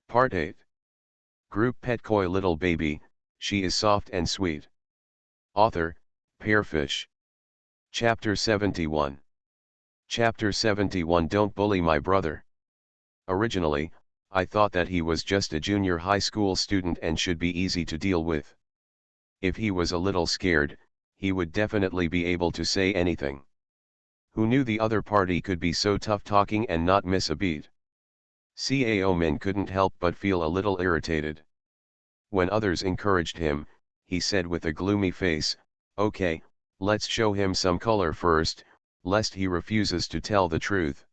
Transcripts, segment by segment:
Part 8. Group Pet Koi Little Baby, She is Soft and Sweet. Author, Pearfish. Chapter 71. Chapter 71 Don't Bully My Brother. Originally, I thought that he was just a junior high school student and should be easy to deal with. If he was a little scared, he would definitely be able to say anything. Who knew the other party could be so tough talking and not miss a beat? Cao Min couldn't help but feel a little irritated. When others encouraged him, he said with a gloomy face, "Okay, let's show him some color first, lest he refuses to tell the truth."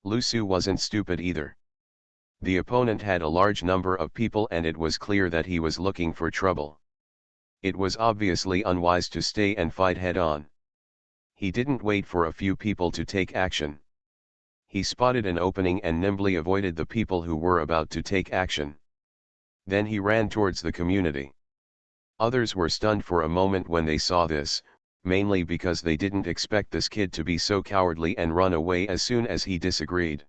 Lu Su wasn't stupid either. The opponent had a large number of people and it was clear that he was looking for trouble. It was obviously unwise to stay and fight head-on. He didn't wait for a few people to take action. He spotted an opening and nimbly avoided the people who were about to take action. Then he ran towards the community. Others were stunned for a moment when they saw this, mainly because they didn't expect this kid to be so cowardly and run away as soon as he disagreed.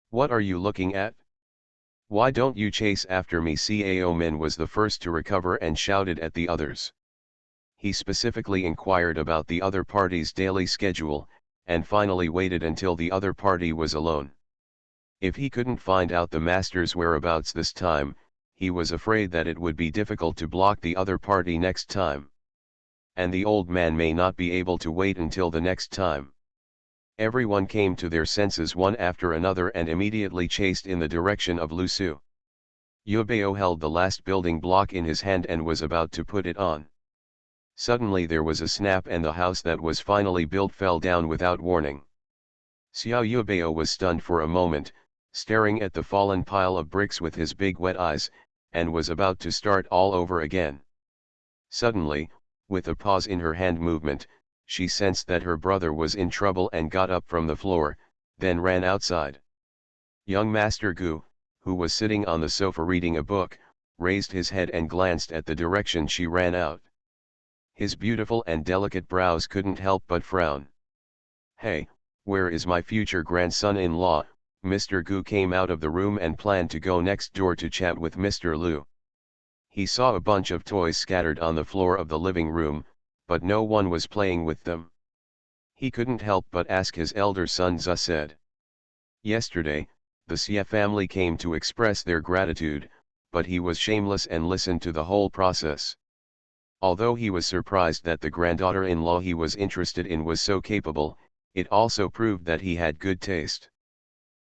"What are you looking at? Why don't you chase after me?" Cao Min was the first to recover and shouted at the others. He specifically inquired about the other party's daily schedule, and finally waited until the other party was alone. If he couldn't find out the master's whereabouts this time, he was afraid that it would be difficult to block the other party next time. And the old man may not be able to wait until the next time. Everyone came to their senses one after another and immediately chased in the direction of Lu Su. Yubao held the last building block in his hand and was about to put it on. Suddenly there was a snap and the house that was finally built fell down without warning. Xiao Yubao was stunned for a moment, staring at the fallen pile of bricks with his big wet eyes, and was about to start all over again. Suddenly, with a pause in her hand movement, she sensed that her brother was in trouble and got up from the floor, then ran outside. Young Master Gu, who was sitting on the sofa reading a book, raised his head and glanced at the direction she ran out. His beautiful and delicate brows couldn't help but frown. "Hey, where is my future grandson-in-law?" Mr. Gu came out of the room and planned to go next door to chat with Mr. Lu. He saw a bunch of toys scattered on the floor of the living room, but no one was playing with them. He couldn't help but ask his elder son Zhu said. Yesterday, the Xie family came to express their gratitude, but he was shameless and listened to the whole process. Although he was surprised that the granddaughter-in-law he was interested in was so capable, it also proved that he had good taste.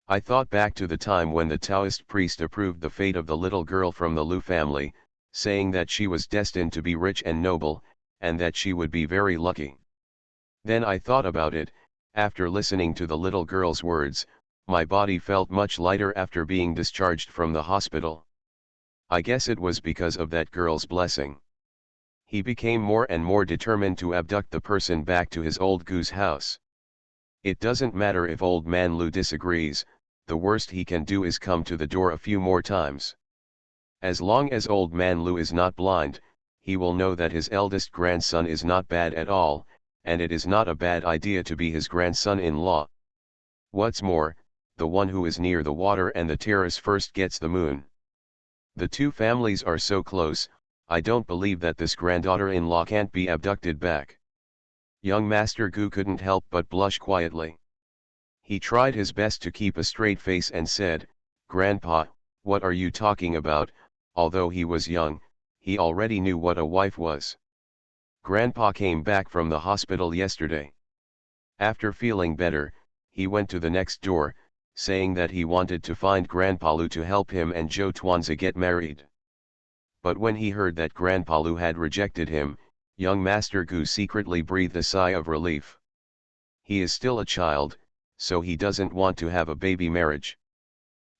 I thought back to the time when the Taoist priest approved the fate of the little girl from the Lu family, saying that she was destined to be rich and noble, and that she would be very lucky. Then I thought about it. After listening to the little girl's words, my body felt much lighter after being discharged from the hospital. I guess it was because of that girl's blessing. He became more and more determined to abduct the person back to his old Gu's house. It doesn't matter if old man Lu disagrees, the worst he can do is come to the door a few more times. As long as old man Lu is not blind, he will know that his eldest grandson is not bad at all, and it is not a bad idea to be his grandson-in-law. What's more, the one who is near the water and the terrace first gets the moon. The two families are so close, I don't believe that this granddaughter-in-law can't be abducted back. Young Master Gu couldn't help but blush quietly. He tried his best to keep a straight face and said, "Grandpa, what are you talking about?" Although he was young, he already knew what a wife was. Grandpa came back from the hospital yesterday. After feeling better, he went to the next door, saying that he wanted to find Grandpa Lu to help him and Zhou Tuanzi get married. But when he heard that Grandpa Lu had rejected him, young Master Gu secretly breathed a sigh of relief. He is still a child, so he doesn't want to have a baby marriage.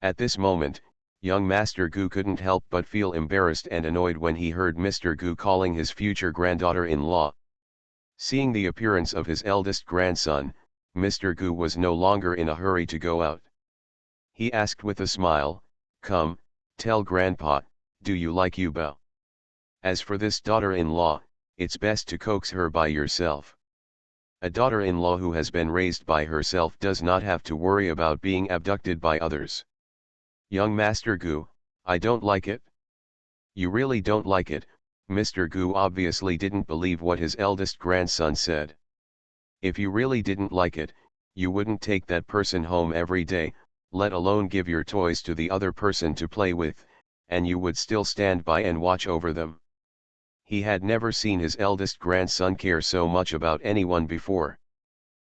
At this moment, young Master Gu couldn't help but feel embarrassed and annoyed when he heard Mr. Gu calling his future granddaughter-in-law. Seeing the appearance of his eldest grandson, Mr. Gu was no longer in a hurry to go out. He asked with a smile, "Come, tell Grandpa, do you like Yubao? As for this daughter-in-law, it's best to coax her by yourself. A daughter-in-law who has been raised by herself does not have to worry about being abducted by others." Young Master Gu, I don't like it. You really don't like it. Mr. Gu obviously didn't believe what his eldest grandson said. If you really didn't like it, you wouldn't take that person home every day, let alone give your toys to the other person to play with, and you would still stand by and watch over them. He had never seen his eldest grandson care so much about anyone before.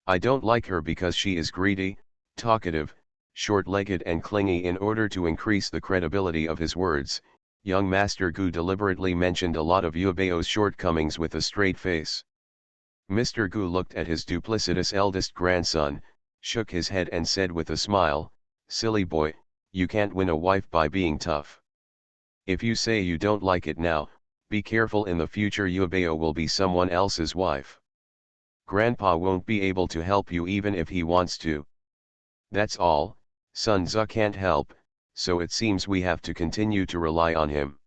I don't like her because she is greedy, talkative, short-legged and clingy. In order to increase the credibility of his words, young Master Gu deliberately mentioned a lot of Yubeo's shortcomings with a straight face. Mr. Gu looked at his duplicitous eldest grandson, shook his head and said with a smile, "Silly boy, you can't win a wife by being tough. If you say you don't like it now, be careful, in the future Yubeo will be someone else's wife. Grandpa won't be able to help you even if he wants to. That's all, Sun Tzu can't help, so it seems we have to continue to rely on him."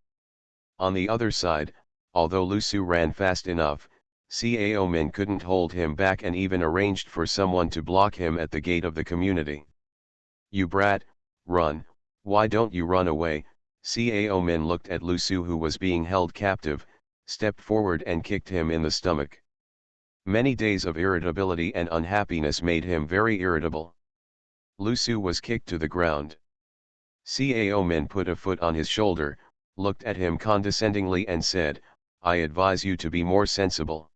On the other side, although Lu Su ran fast enough, Cao Min couldn't hold him back and even arranged for someone to block him at the gate of the community. "You brat, run, why don't you run away?" Cao Min looked at Lu Su, who was being held captive, stepped forward and kicked him in the stomach. Many days of irritability and unhappiness made him very irritable. Lu Su was kicked to the ground. Cao Min put a foot on his shoulder, looked at him condescendingly and said, "I advise you to be more sensible.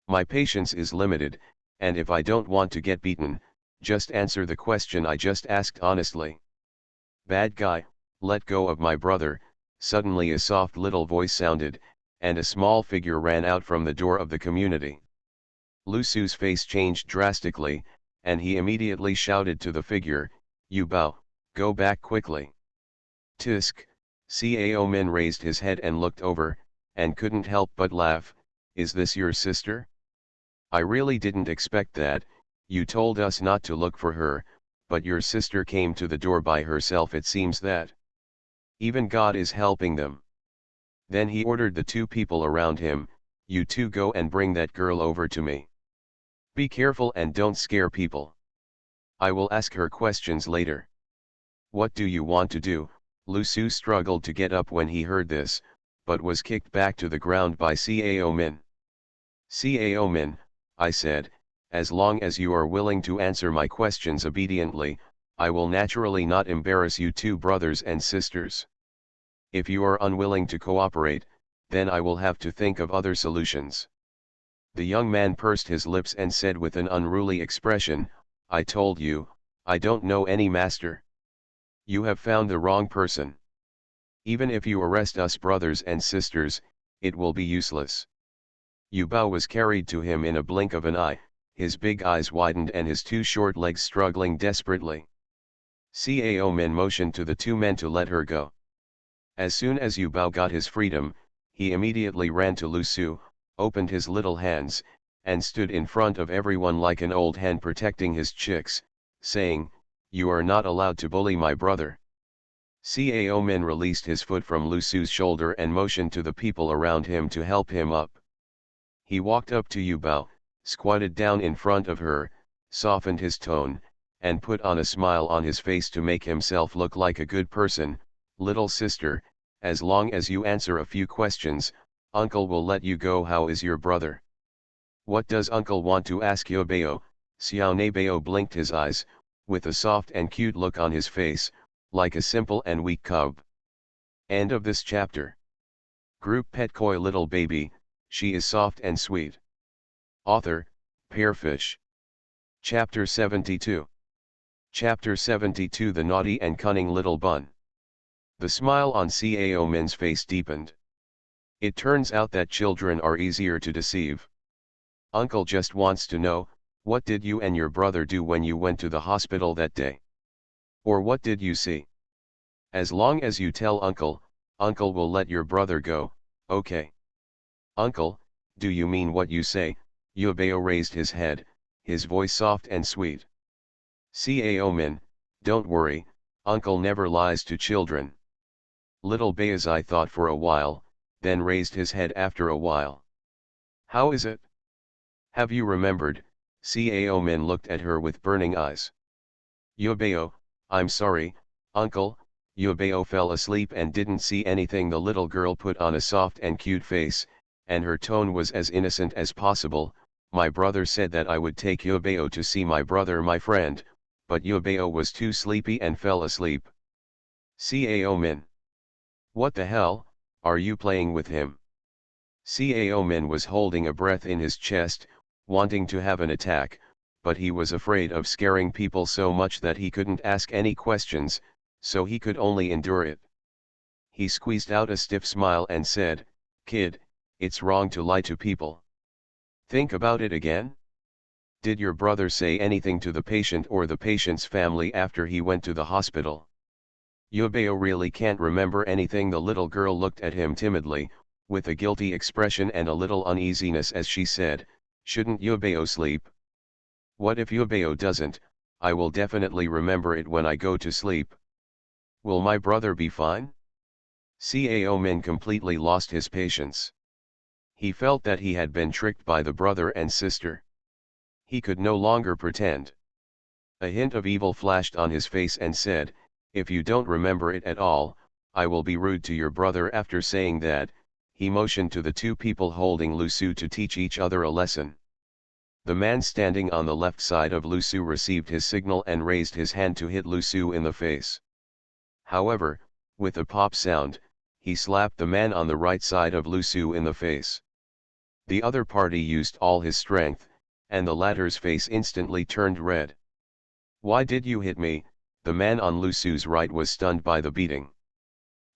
My patience is limited, and if I don't want to get beaten, just answer the question I just asked honestly." "Bad guy, let go of my brother." Suddenly a soft little voice sounded, and a small figure ran out from the door of the community. Lu Su's face changed drastically, and he immediately shouted to the figure, "You Bao, go back quickly." "Tisk." Cao Min raised his head and looked over, and couldn't help but laugh. "Is this your sister? I really didn't expect that. You told us not to look for her, but your sister came to the door by herself. It seems that even God is helping them." Then he ordered the two people around him, "You two go and bring that girl over to me. Be careful and don't scare people. I will ask her questions later." "What do you want to do?" Lu Su struggled to get up when he heard this, but was kicked back to the ground by Cao Min. "Cao Min," I said, "as long as you are willing to answer my questions obediently, I will naturally not embarrass you two brothers and sisters. If you are unwilling to cooperate, then I will have to think of other solutions." The young man pursed his lips and said with an unruly expression, "I told you, I don't know any master. You have found the wrong person. Even if you arrest us brothers and sisters, it will be useless." Yu Bao was carried to him in a blink of an eye, his big eyes widened and his two short legs struggling desperately. Cao Min motioned to the two men to let her go. As soon as Yu Bao got his freedom, he immediately ran to Lu Su, opened his little hands, and stood in front of everyone like an old hen protecting his chicks, saying, "You are not allowed to bully my brother." Cao Min released his foot from Lu Su's shoulder and motioned to the people around him to help him up. He walked up to Yu Bao, squatted down in front of her, softened his tone, and put on a smile on his face to make himself look like a good person. "Little sister, as long as you answer a few questions, Uncle will let you go. How is your brother?" "What does Uncle want to ask Yobeo?" Xiaonabeo blinked his eyes, with a soft and cute look on his face, like a simple and weak cub. End of this chapter. Group Pet Koi Little Baby, she is soft and sweet. Author, Pearfish. Chapter 72. Chapter 72. The Naughty and Cunning Little Bun. The smile on Cao Min's face deepened. It turns out that children are easier to deceive. "Uncle just wants to know, what did you and your brother do when you went to the hospital that day? Or what did you see? As long as you tell Uncle, Uncle will let your brother go, okay?" "Uncle, do you mean what you say?" Yubeo raised his head, his voice soft and sweet. "Cao Min, don't worry, Uncle never lies to children." Little Beazai thought for a while, then raised his head after a while. "How is it? Have you remembered?" Cao Min looked at her with burning eyes. "Yubeo, I'm sorry, Uncle, Yubao fell asleep and didn't see anything. The little girl put on a soft and cute face, and her tone was as innocent as possible. My brother said that I would take Yubao to see my brother, my friend, but Yubao was too sleepy and fell asleep. Cao Min. What the hell, are you playing with him? Cao Min was holding a breath in his chest, wanting to have an attack, but he was afraid of scaring people so much that he couldn't ask any questions, so he could only endure it. He squeezed out a stiff smile and said, "Kid, it's wrong to lie to people. Think about it again. Did your brother say anything to the patient or the patient's family after he went to the hospital?" Yubao really can't remember anything. The little girl looked at him timidly, with a guilty expression and a little uneasiness as she said, "Shouldn't Yubao sleep?" "What if Yubao doesn't? I will definitely remember it when I go to sleep. Will my brother be fine?" Cao Min completely lost his patience. He felt that he had been tricked by the brother and sister. He could no longer pretend. A hint of evil flashed on his face and said, "If you don't remember it at all, I will be rude to your brother." After saying that, he motioned to the two people holding Lu Su to teach each other a lesson. The man standing on the left side of Lu Su received his signal and raised his hand to hit Lu Su in the face. However, with a pop sound, he slapped the man on the right side of Lu Su in the face. The other party used all his strength, and the latter's face instantly turned red. "Why did you hit me?" The man on Lu Su's right was stunned by the beating.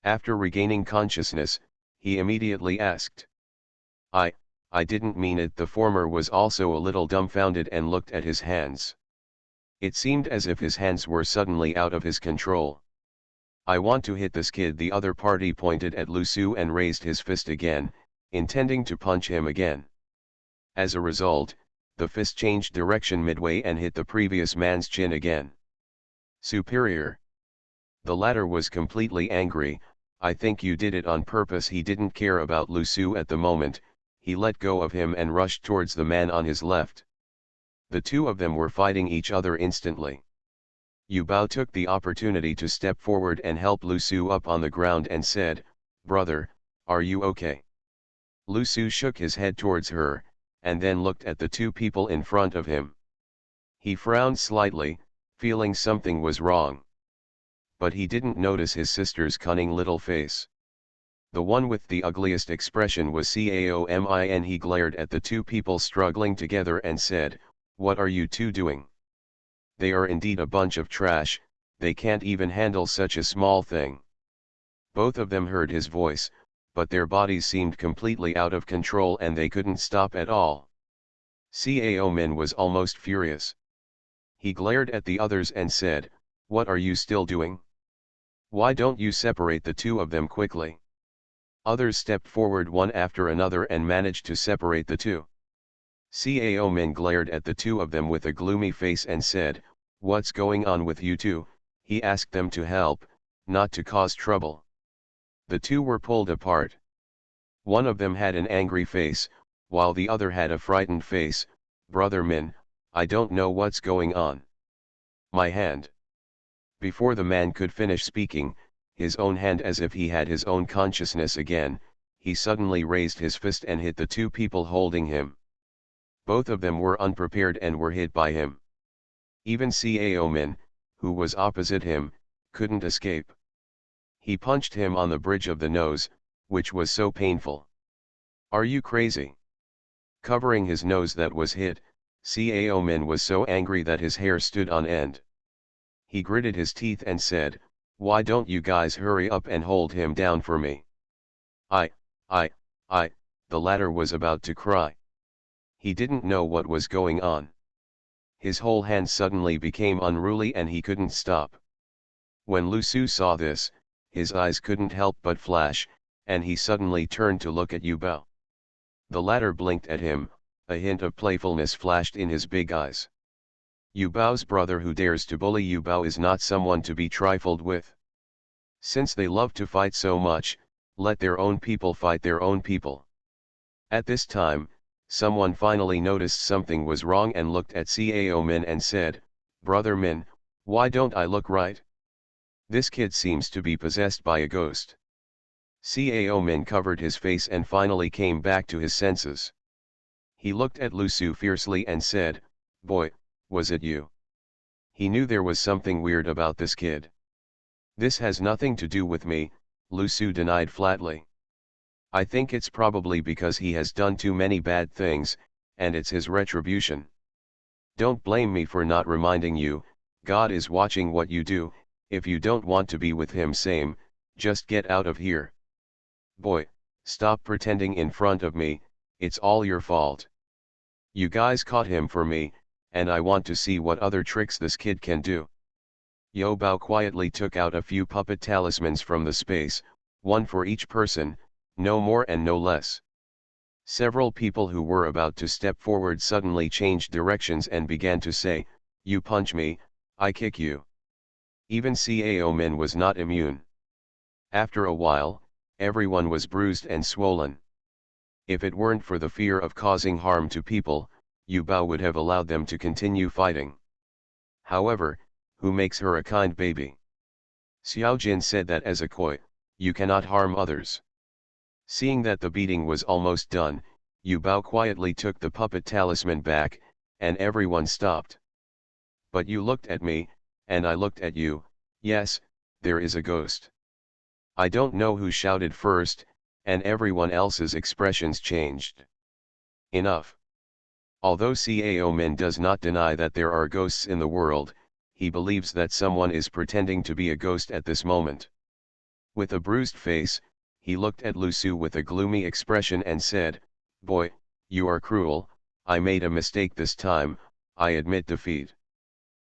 After regaining consciousness, he immediately asked, I didn't mean it." The former was also a little dumbfounded and looked at his hands. It seemed as if his hands were suddenly out of his control. "I want to hit this kid." The other party pointed at Lu Su and raised his fist again, intending to punch him again. As a result, the fist changed direction midway and hit the previous man's chin again. "Superior." The latter was completely angry. "I think you did it on purpose." He didn't care about Lu Su at the moment. He let go of him and rushed towards the man on his left. The two of them were fighting each other instantly. Yu Bao took the opportunity to step forward and help Lu Su up on the ground and said, "Brother, are you okay?" Lu Su shook his head towards her, and then looked at the two people in front of him. He frowned slightly, feeling something was wrong. But he didn't notice his sister's cunning little face. The one with the ugliest expression was Cao Min. He glared at the two people struggling together and said, "What are you two doing? They are indeed a bunch of trash, they can't even handle such a small thing." Both of them heard his voice, but their bodies seemed completely out of control and they couldn't stop at all. Cao Min was almost furious. He glared at the others and said, "What are you still doing? Why don't you separate the two of them quickly?" Others stepped forward one after another and managed to separate the two. Cao Min glared at the two of them with a gloomy face and said, "What's going on with you two?" He asked them to help, not to cause trouble. The two were pulled apart. One of them had an angry face, while the other had a frightened face. "Brother Min, I don't know what's going on. My hand." Before the man could finish speaking, his own hand, as if he had his own consciousness again, he suddenly raised his fist and hit the two people holding him. Both of them were unprepared and were hit by him. Even Cao Min, who was opposite him, couldn't escape. He punched him on the bridge of the nose, which was so painful. "Are you crazy?" Covering his nose that was hit, Cao Min was so angry that his hair stood on end. He gritted his teeth and said, "Why don't you guys hurry up and hold him down for me?" I, I, the latter was about to cry. He didn't know what was going on. His whole hand suddenly became unruly and he couldn't stop. When Lu Su saw this, his eyes couldn't help but flash, and he suddenly turned to look at Yu Bao. The latter blinked at him, a hint of playfulness flashed in his big eyes. Yu Bao's brother who dares to bully Yu Bao is not someone to be trifled with. Since they love to fight so much, let their own people fight their own people. At this time, someone finally noticed something was wrong and looked at Cao Min and said, "Brother Min, why don't I look right?" This kid seems to be possessed by a ghost. Cao Min covered his face and finally came back to his senses. He looked at Lu Su fiercely and said, "Boy, was it you?" He knew there was something weird about this kid. "This has nothing to do with me," Lu Su denied flatly. "I think it's probably because he has done too many bad things, and it's his retribution. Don't blame me for not reminding you, God is watching what you do. If you don't want to be with him just get out of here. Boy, stop pretending in front of me, it's all your fault. You guys caught him for me, and I want to see what other tricks this kid can do." Yo Bao quietly took out a few puppet talismans from the space, one for each person, no more and no less. Several people who were about to step forward suddenly changed directions and began to say, "You punch me, I kick you." Even Cao Min was not immune. After a while, everyone was bruised and swollen. If it weren't for the fear of causing harm to people, Yu Bao would have allowed them to continue fighting. However, who makes her a kind baby? Xiao Jin said that as a koi, you cannot harm others. Seeing that the beating was almost done, Yu Bao quietly took the puppet talisman back, and everyone stopped. "But you looked at me, and I looked at you, yes, there is a ghost." I don't know who shouted first, and everyone else's expressions changed. Enough. Although Cao Min does not deny that there are ghosts in the world, he believes that someone is pretending to be a ghost at this moment. With a bruised face, he looked at Lu Su with a gloomy expression and said, "Boy, you are cruel, I made a mistake this time, I admit defeat."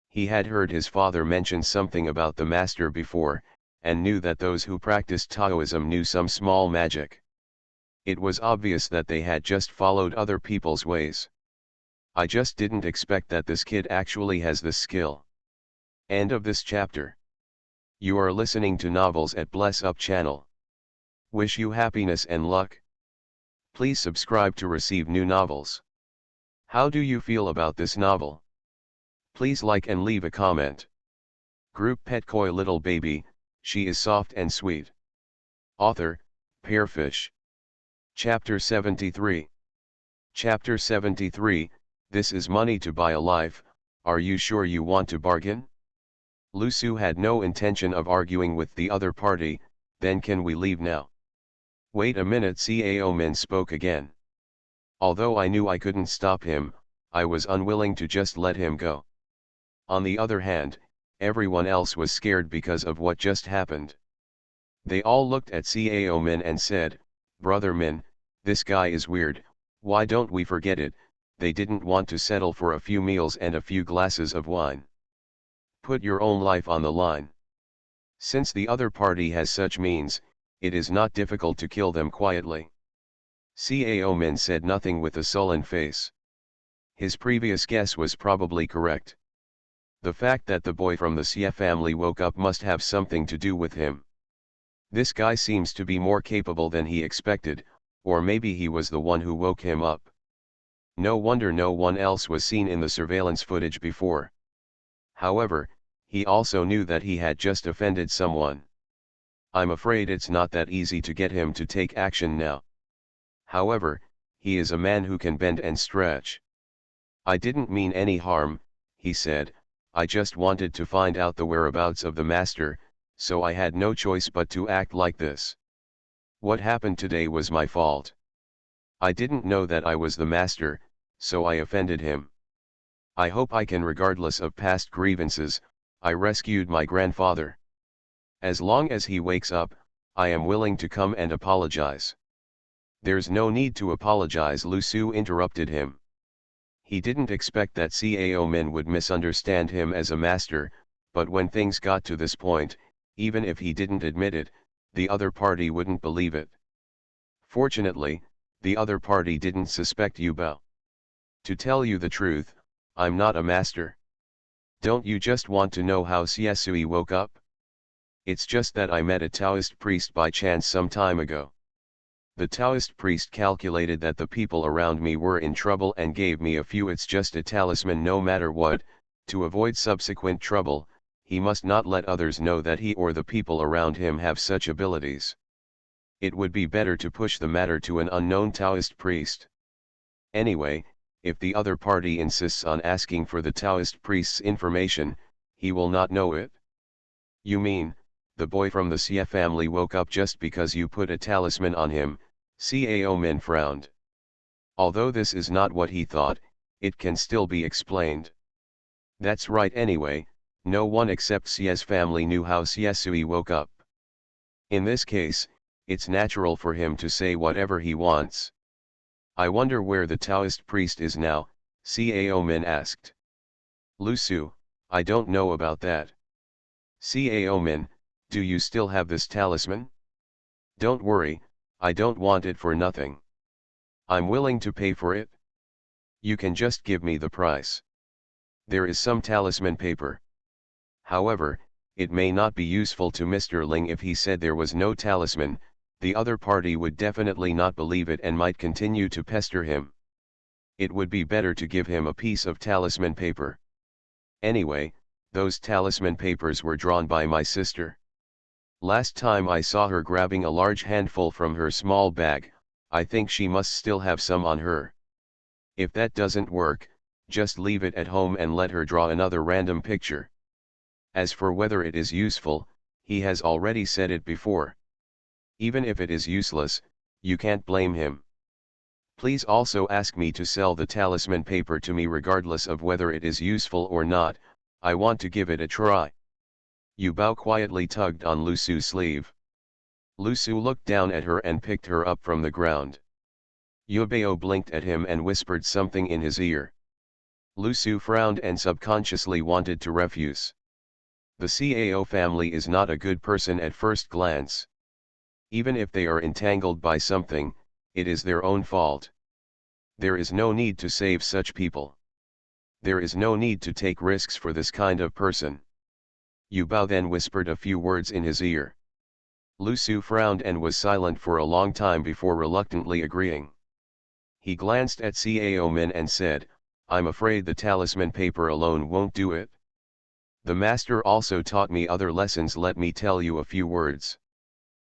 He had heard his father mention something about the master before, and knew that those who practiced Taoism knew some small magic. It was obvious that they had just followed other people's ways. "I just didn't expect that this kid actually has this skill." End of this chapter. You are listening to Novels at Bless Up channel. Wish you happiness and luck. Please subscribe to receive new novels. How do you feel about this novel? Please like and leave a comment. Group Pet Koi Little Baby, she is soft and sweet. Author, Pearfish. Chapter 73. Chapter 73, This is money to buy a life, are you sure you want to bargain? Lu Su had no intention of arguing with the other party, then can we leave now? Wait a minute, Cao Min spoke again. Although I knew I couldn't stop him, I was unwilling to just let him go. On the other hand, everyone else was scared because of what just happened. They all looked at Cao Min and said, "Brother Min, this guy is weird, why don't we forget it?" They didn't want to settle for a few meals and a few glasses of wine. Put your own life on the line. Since the other party has such means, it is not difficult to kill them quietly. Cao Min said nothing with a sullen face. His previous guess was probably correct. The fact that the boy from the Xie family woke up must have something to do with him. This guy seems to be more capable than he expected, or maybe he was the one who woke him up. No wonder no one else was seen in the surveillance footage before. However, he also knew that he had just offended someone. I'm afraid it's not that easy to get him to take action now. However, he is a man who can bend and stretch. I didn't mean any harm, he said, I just wanted to find out the whereabouts of the master, so I had no choice but to act like this. What happened today was my fault. I didn't know that I was the master, so I offended him. I hope I can, regardless of past grievances, I rescued my grandfather. As long as he wakes up, I am willing to come and apologize. There's no need to apologize, Lu Su interrupted him. He didn't expect that Cao Min would misunderstand him as a master, but when things got to this point, even if he didn't admit it, the other party wouldn't believe it. Fortunately, the other party didn't suspect Yu Bao. To tell you the truth, I'm not a master. Don't you just want to know how Xie Sui woke up? It's just that I met a Taoist priest by chance some time ago. The Taoist priest calculated that the people around me were in trouble and gave me a few. It's just a talisman no matter what, to avoid subsequent trouble, he must not let others know that he or the people around him have such abilities. It would be better to push the matter to an unknown Taoist priest. Anyway, if the other party insists on asking for the Taoist priest's information, he will not know it. You mean, the boy from the Xie family woke up just because you put a talisman on him? Cao Min frowned. Although this is not what he thought, it can still be explained. That's right anyway, no one except Xie's family knew how Xie Sui woke up. In this case, it's natural for him to say whatever he wants. I wonder where the Taoist priest is now, Cao Min asked. Lu Su, I don't know about that. Cao Min, do you still have this talisman? Don't worry, I don't want it for nothing. I'm willing to pay for it. You can just give me the price. There is some talisman paper. However, it may not be useful to Mr. Ling if he said there was no talisman. The other party would definitely not believe it and might continue to pester him. It would be better to give him a piece of talisman paper. Anyway, those talisman papers were drawn by my sister. Last time I saw her grabbing a large handful from her small bag. I think she must still have some on her. If that doesn't work, just leave it at home and let her draw another random picture. As for whether it is useful, he has already said it before. Even if it is useless, you can't blame him. Please also ask me to sell the talisman paper to me regardless of whether it is useful or not. I want to give it a try. Yu Bao quietly tugged on Lu Su's sleeve. Lu Su looked down at her and picked her up from the ground. Yu Bao blinked at him and whispered something in his ear. Lu Su frowned and subconsciously wanted to refuse. The Cao family is not a good person at first glance. Even if they are entangled by something, it is their own fault. There is no need to save such people. There is no need to take risks for this kind of person. Yu Bao then whispered a few words in his ear. Lu Su frowned and was silent for a long time before reluctantly agreeing. He glanced at Cao Min and said, I'm afraid the talisman paper alone won't do it. The master also taught me other lessons. Let me tell you a few words.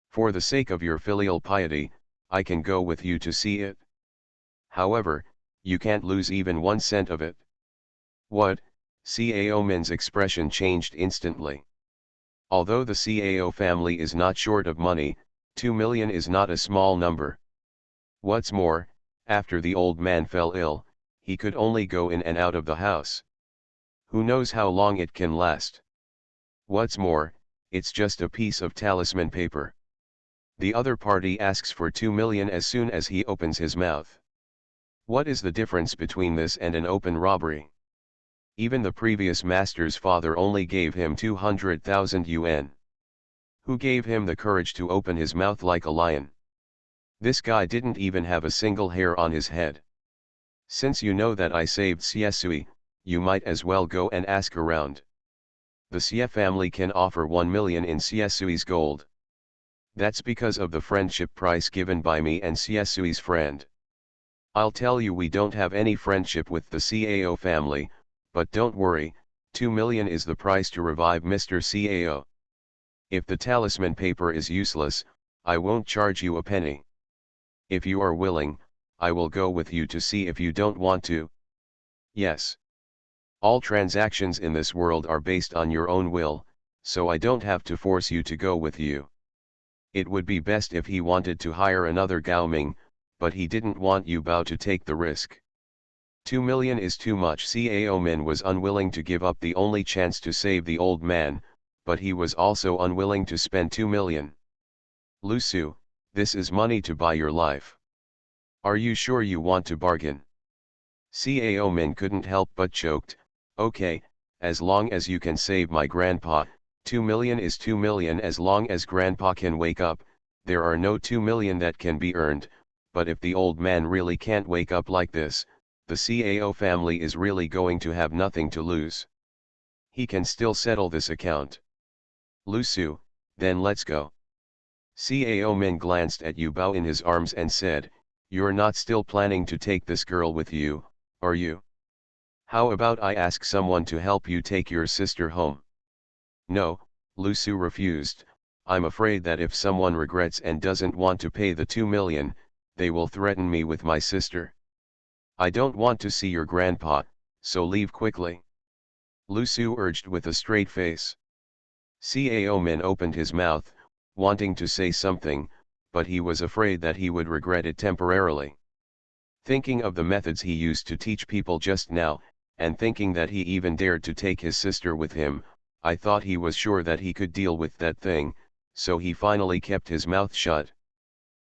For the sake of your filial piety, I can go with you to see it. However, you can't lose even 1 cent of it. What? Cao Min's expression changed instantly. Although the Cao family is not short of money, 2 million is not a small number. What's more, after the old man fell ill, he could only go in and out of the house. Who knows how long it can last? What's more, it's just a piece of talisman paper. The other party asks for 2 million as soon as he opens his mouth. What is the difference between this and an open robbery? Even the previous master's father only gave him 200,000 yuan. Who gave him the courage to open his mouth like a lion? This guy didn't even have a single hair on his head. Since you know that I saved Xie Sui, you might as well go and ask around. The Xie family can offer 1 million in Xie Sui's gold. That's because of the friendship price given by me and Xie Sui's friend. I'll tell you, we don't have any friendship with the Cao family, but don't worry, 2 million is the price to revive Mr. Cao. If the talisman paper is useless, I won't charge you a penny. If you are willing, I will go with you to see. If you don't want to. Yes. All transactions in this world are based on your own will, so I don't have to force you to go with you. It would be best if he wanted to hire another Gao Ming, but he didn't want Yu Bao to take the risk. 2 million is too much. Cao Min was unwilling to give up the only chance to save the old man, but he was also unwilling to spend 2 million. Lu Su, this is money to buy your life. Are you sure you want to bargain? Cao Min couldn't help but choked. Okay, as long as you can save my grandpa, 2 million is 2 million. As long as grandpa can wake up, there are no 2 million that can be earned, but if the old man really can't wake up like this, the Cao family is really going to have nothing to lose. He can still settle this account. Lu Su, then let's go. Cao Min glanced at Yu Bao in his arms and said, you're not still planning to take this girl with you, are you? How about I ask someone to help you take your sister home? No, Lusu refused. I'm afraid that if someone regrets and doesn't want to pay the 2 million, they will threaten me with my sister. I don't want to see your grandpa, so leave quickly. Lusu urged with a straight face. Cao Min opened his mouth, wanting to say something, but he was afraid that he would regret it temporarily. Thinking of the methods he used to teach people just now, and thinking that he even dared to take his sister with him, I thought he was sure that he could deal with that thing, so he finally kept his mouth shut.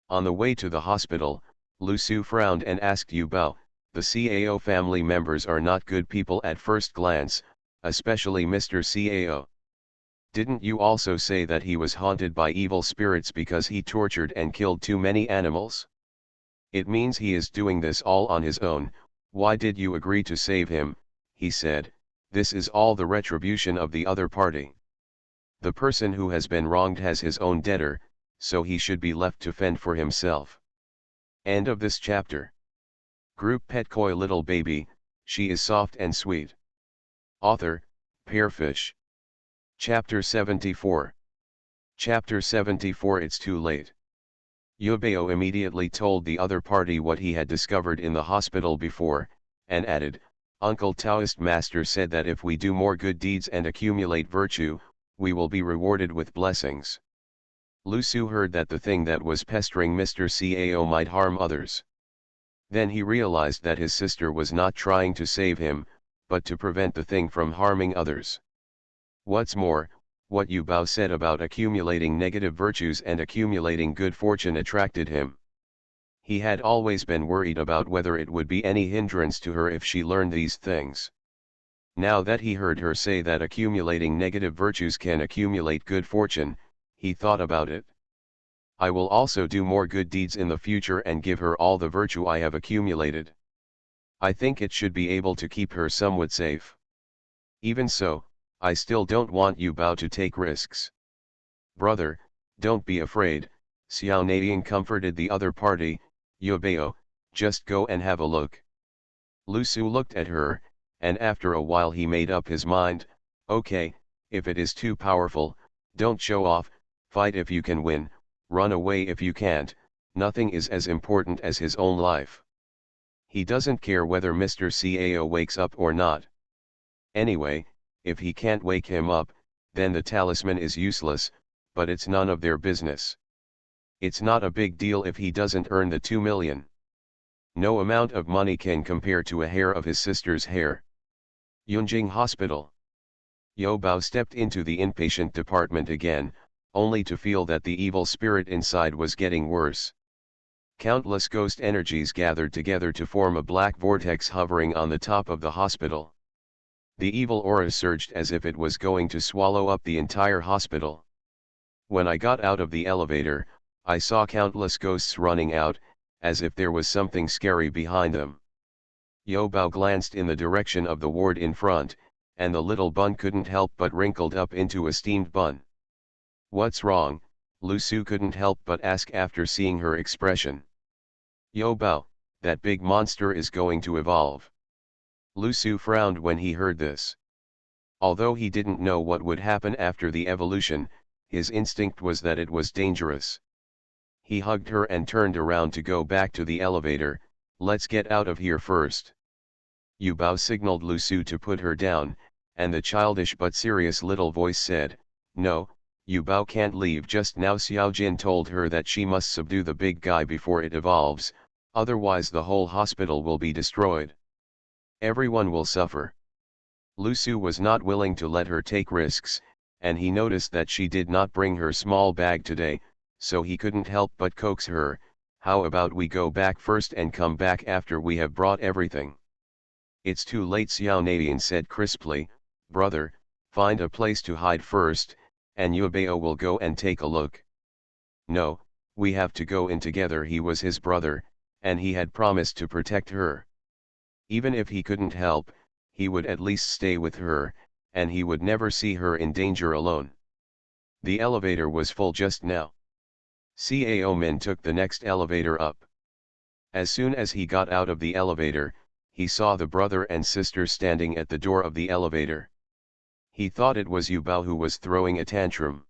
On the way to the hospital, Lusu frowned and asked Yu Bao, the Cao family members are not good people at first glance, especially Mr. Cao. Didn't you also say that he was haunted by evil spirits because he tortured and killed too many animals? It means he is doing this all on his own. Why did you agree to save him? He said, this is all the retribution of the other party. The person who has been wronged has his own debtor, so he should be left to fend for himself. End of this chapter. Group Pet Koi Little Baby, she is soft and sweet. Author, Pearfish. Chapter 74. Chapter 74. It's too late. Yubao immediately told the other party what he had discovered in the hospital before, and added, Uncle Taoist Master said that if we do more good deeds and accumulate virtue, we will be rewarded with blessings. Lusu heard that the thing that was pestering Mr. Cao might harm others. Then he realized that his sister was not trying to save him, but to prevent the thing from harming others. What's more, what Yu Bao said about accumulating negative virtues and accumulating good fortune attracted him. He had always been worried about whether it would be any hindrance to her if she learned these things. Now that he heard her say that accumulating negative virtues can accumulate good fortune, he thought about it. I will also do more good deeds in the future and give her all the virtue I have accumulated. I think it should be able to keep her somewhat safe. Even so, I still don't want Yu Bao to take risks. Brother, don't be afraid, Xiao Naiying comforted the other party. Yu Bao, just go and have a look. Lusu looked at her, and after a while he made up his mind, okay, if it is too powerful, don't show off, fight if you can win, run away if you can't, nothing is as important as his own life. He doesn't care whether Mr. Cao wakes up or not. Anyway, if he can't wake him up, then the talisman is useless, but it's none of their business. It's not a big deal if he doesn't earn the 2 million. No amount of money can compare to a hair of his sister's hair. Yunjing Hospital. Yu Bao stepped into the inpatient department again, only to feel that the evil spirit inside was getting worse. Countless ghost energies gathered together to form a black vortex hovering on the top of the hospital. The evil aura surged as if it was going to swallow up the entire hospital. When I got out of the elevator, I saw countless ghosts running out, as if there was something scary behind them. Yu Bao glanced in the direction of the ward in front, and the little bun couldn't help but wrinkled up into a steamed bun. What's wrong? Lusu couldn't help but ask after seeing her expression. Yu Bao, that big monster is going to evolve. Lusu frowned when he heard this. Although he didn't know what would happen after the evolution, his instinct was that it was dangerous. He hugged her and turned around to go back to the elevator. Let's get out of here first. Yu Bao signaled Lusu to put her down, and the childish but serious little voice said, no, Yu Bao can't leave just now. Xiao Jin told her that she must subdue the big guy before it evolves, otherwise the whole hospital will be destroyed. Everyone will suffer. Lusu was not willing to let her take risks, and he noticed that she did not bring her small bag today, so he couldn't help but coax her. How about we go back first and come back after we have brought everything? It's too late, Xiao Naiying said crisply. Brother, find a place to hide first, and Yu Bao will go and take a look. No, we have to go in together. He was his brother, and he had promised to protect her. Even if he couldn't help, he would at least stay with her, and he would never see her in danger alone. The elevator was full just now. Cao Min took the next elevator up. As soon as he got out of the elevator, he saw the brother and sister standing at the door of the elevator. He thought it was Yubao who was throwing a tantrum.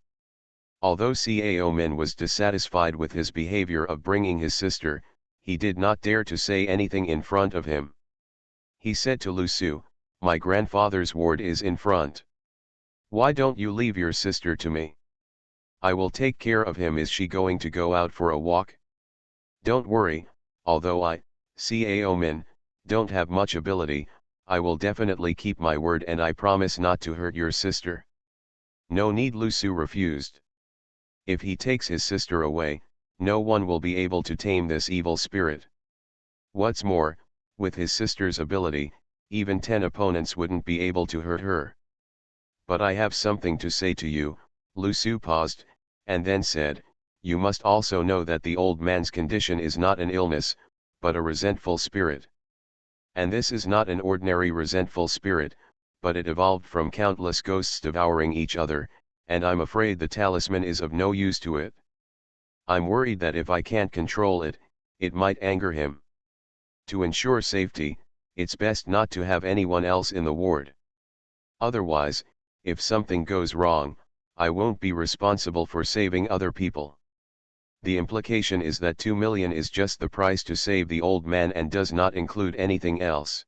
Although Cao Min was dissatisfied with his behavior of bringing his sister, he did not dare to say anything in front of him. He said to Lu Su, "My grandfather's ward is in front. Why don't you leave your sister to me? I will take care of him. Is she going to go out for a walk?" "Don't worry, although I, Cao Min, don't have much ability, I will definitely keep my word and I promise not to hurt your sister." "No need," Lu Su refused. "If he takes his sister away, no one will be able to tame this evil spirit. What's more, with his sister's ability, even 10 opponents wouldn't be able to hurt her." "But I have something to say to you." Lu Su paused, and then said, "You must also know that the old man's condition is not an illness, but a resentful spirit. And this is not an ordinary resentful spirit, but it evolved from countless ghosts devouring each other, and I'm afraid the talisman is of no use to it. I'm worried that if I can't control it, it might anger him. To ensure safety, it's best not to have anyone else in the ward. Otherwise, if something goes wrong, I won't be responsible for saving other people." The implication is that 2 million is just the price to save the old man and does not include anything else.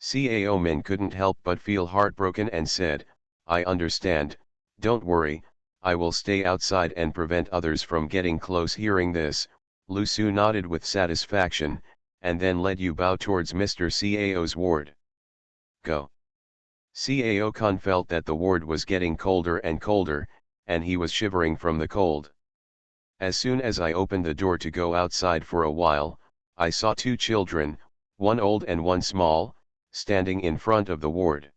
Cao Min couldn't help but feel heartbroken and said, "I understand, don't worry, I will stay outside and prevent others from getting close." Hearing this, Lu Su nodded with satisfaction, and then led Yubao towards Mr. Cao's ward. "Go." Cao Kun felt that the ward was getting colder and colder, and he was shivering from the cold. "As soon as I opened the door to go outside for a while, I saw 2 children, one old and one small, standing in front of the ward.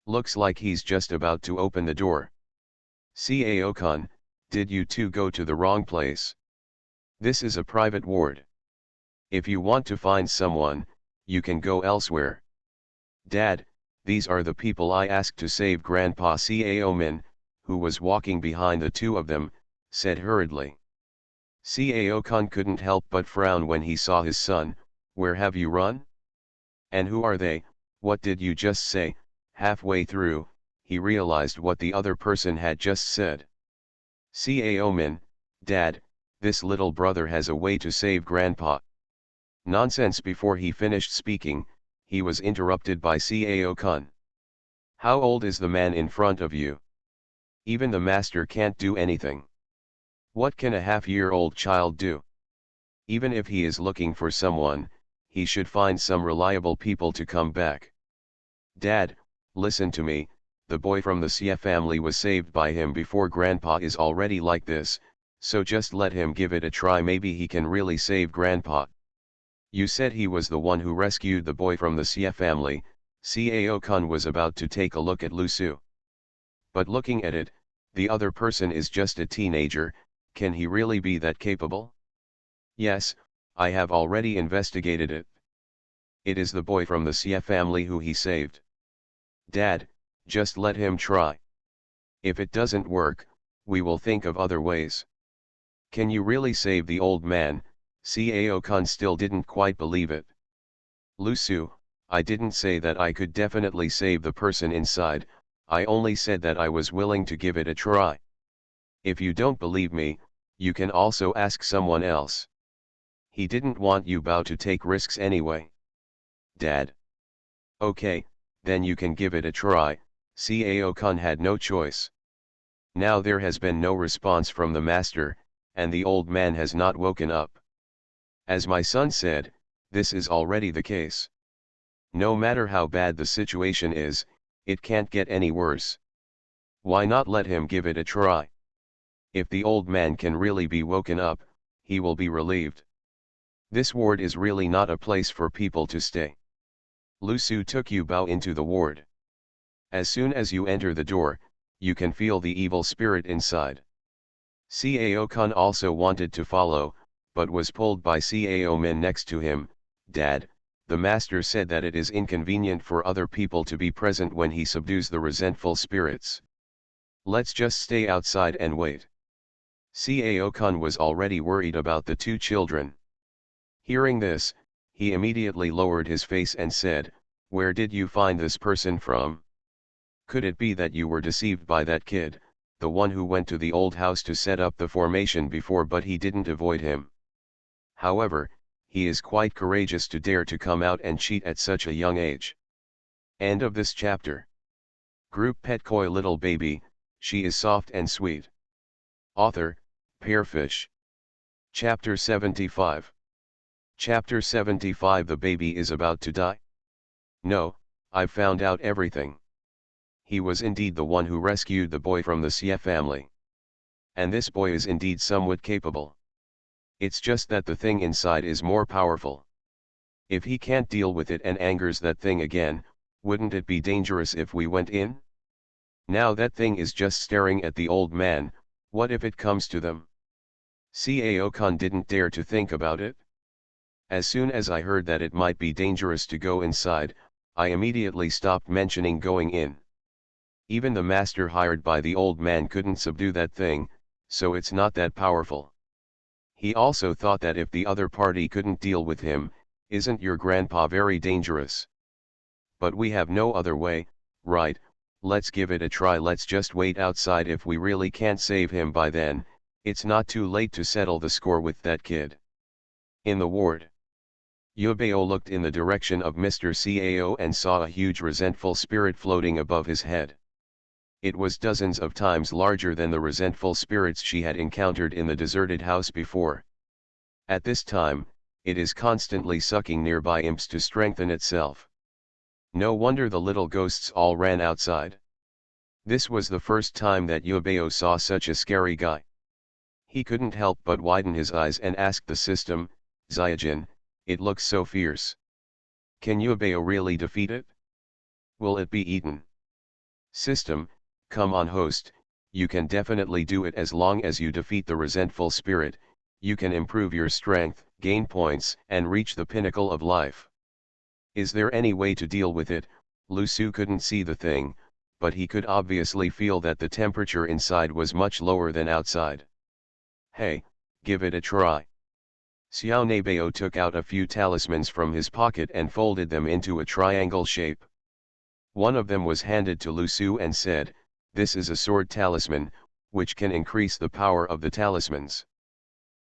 Looks like he's just about to open the door." "Cao Kun, did you two go to the wrong place? This is a private ward. If you want to find someone, you can go elsewhere." "Dad, these are the people I asked to save Grandpa." Cao Min, who was walking behind the two of them, said hurriedly. Cao Kun couldn't help but frown when he saw his son. "Where have you run? And who are they? What did you just say?" Halfway through, he realized what the other person had just said. "Cao Min, Dad, this little brother has a way to save Grandpa." Nonsense! Before he finished speaking, he was interrupted by Cao Kun. "How old is the man in front of you? Even the master can't do anything. What can a half-year-old child do? Even if he is looking for someone, he should find some reliable people to come back. Dad, listen to me, the boy from the Xie family was saved by him before. Grandpa is already like this, so just let him give it a try. Maybe he can really save Grandpa." "You said he was the one who rescued the boy from the Xie family." Cao Kun was about to take a look at Lu Su. "But looking at it, the other person is just a teenager. Can he really be that capable?" "Yes, I have already investigated it. It is the boy from the Xie family who he saved. Dad, just let him try. If it doesn't work, we will think of other ways." "Can you really save the old man?" Cao Kun still didn't quite believe it. "Lu Su, I didn't say that I could definitely save the person inside, I only said that I was willing to give it a try. If you don't believe me, you can also ask someone else." He didn't want Yubao to take risks anyway. "Dad. Okay, then you can give it a try." Cao Kun had no choice. Now there has been no response from the master, and the old man has not woken up. As my son said, this is already the case. No matter how bad the situation is, it can't get any worse. Why not let him give it a try? If the old man can really be woken up, he will be relieved. This ward is really not a place for people to stay. Lu Su took Yubao into the ward. As soon as you enter the door, you can feel the evil spirit inside. Cao Kun also wanted to follow, but was pulled by Cao Min next to him. "Dad, the master said that it is inconvenient for other people to be present when he subdues the resentful spirits. Let's just stay outside and wait." Cao Kun was already worried about the 2 children. Hearing this, he immediately lowered his face and said, "Where did you find this person from?" Could it be that you were deceived by that kid, the one who went to the old house to set up the formation before, but he didn't avoid him? However, he is quite courageous to dare to come out and cheat at such a young age. End of this chapter. Group Pet Koi Little Baby, she is soft and sweet. Author, Pearfish. Chapter 75. Chapter 75. The baby is about to die. No, I've found out everything. He was indeed the one who rescued the boy from the Xie family. And this boy is indeed somewhat capable. It's just that the thing inside is more powerful. If he can't deal with it and angers that thing again, wouldn't it be dangerous if we went in? Now that thing is just staring at the old man, what if it comes to them? Cao-kan didn't dare to think about it. As soon as I heard that it might be dangerous to go inside, I immediately stopped mentioning going in. Even the master hired by the old man couldn't subdue that thing, so it's not that powerful. He also thought that if the other party couldn't deal with him, isn't your grandpa very dangerous? But we have no other way, right? Let's give it a try. Let's just wait outside. If we really can't save him by then, it's not too late to settle the score with that kid. In the ward, Yubeo looked in the direction of Mr. Cao and saw a huge resentful spirit floating above his head. It was dozens of times larger than the resentful spirits she had encountered in the deserted house before. At this time, it is constantly sucking nearby imps to strengthen itself. No wonder the little ghosts all ran outside. This was the first time that Yubeo saw such a scary guy. He couldn't help but widen his eyes and ask the system, Zyajin, it looks so fierce. Can Yubeo really defeat it? Will it be eaten? System, come on host, you can definitely do it. As long as you defeat the resentful spirit, you can improve your strength, gain points, and reach the pinnacle of life. Is there any way to deal with it? Lu Su couldn't see the thing, but he could obviously feel that the temperature inside was much lower than outside. Hey, give it a try. Xiao Nebeo took out a few talismans from his pocket and folded them into a triangle shape. One of them was handed to Lu Su and said, this is a sword talisman, which can increase the power of the talismans.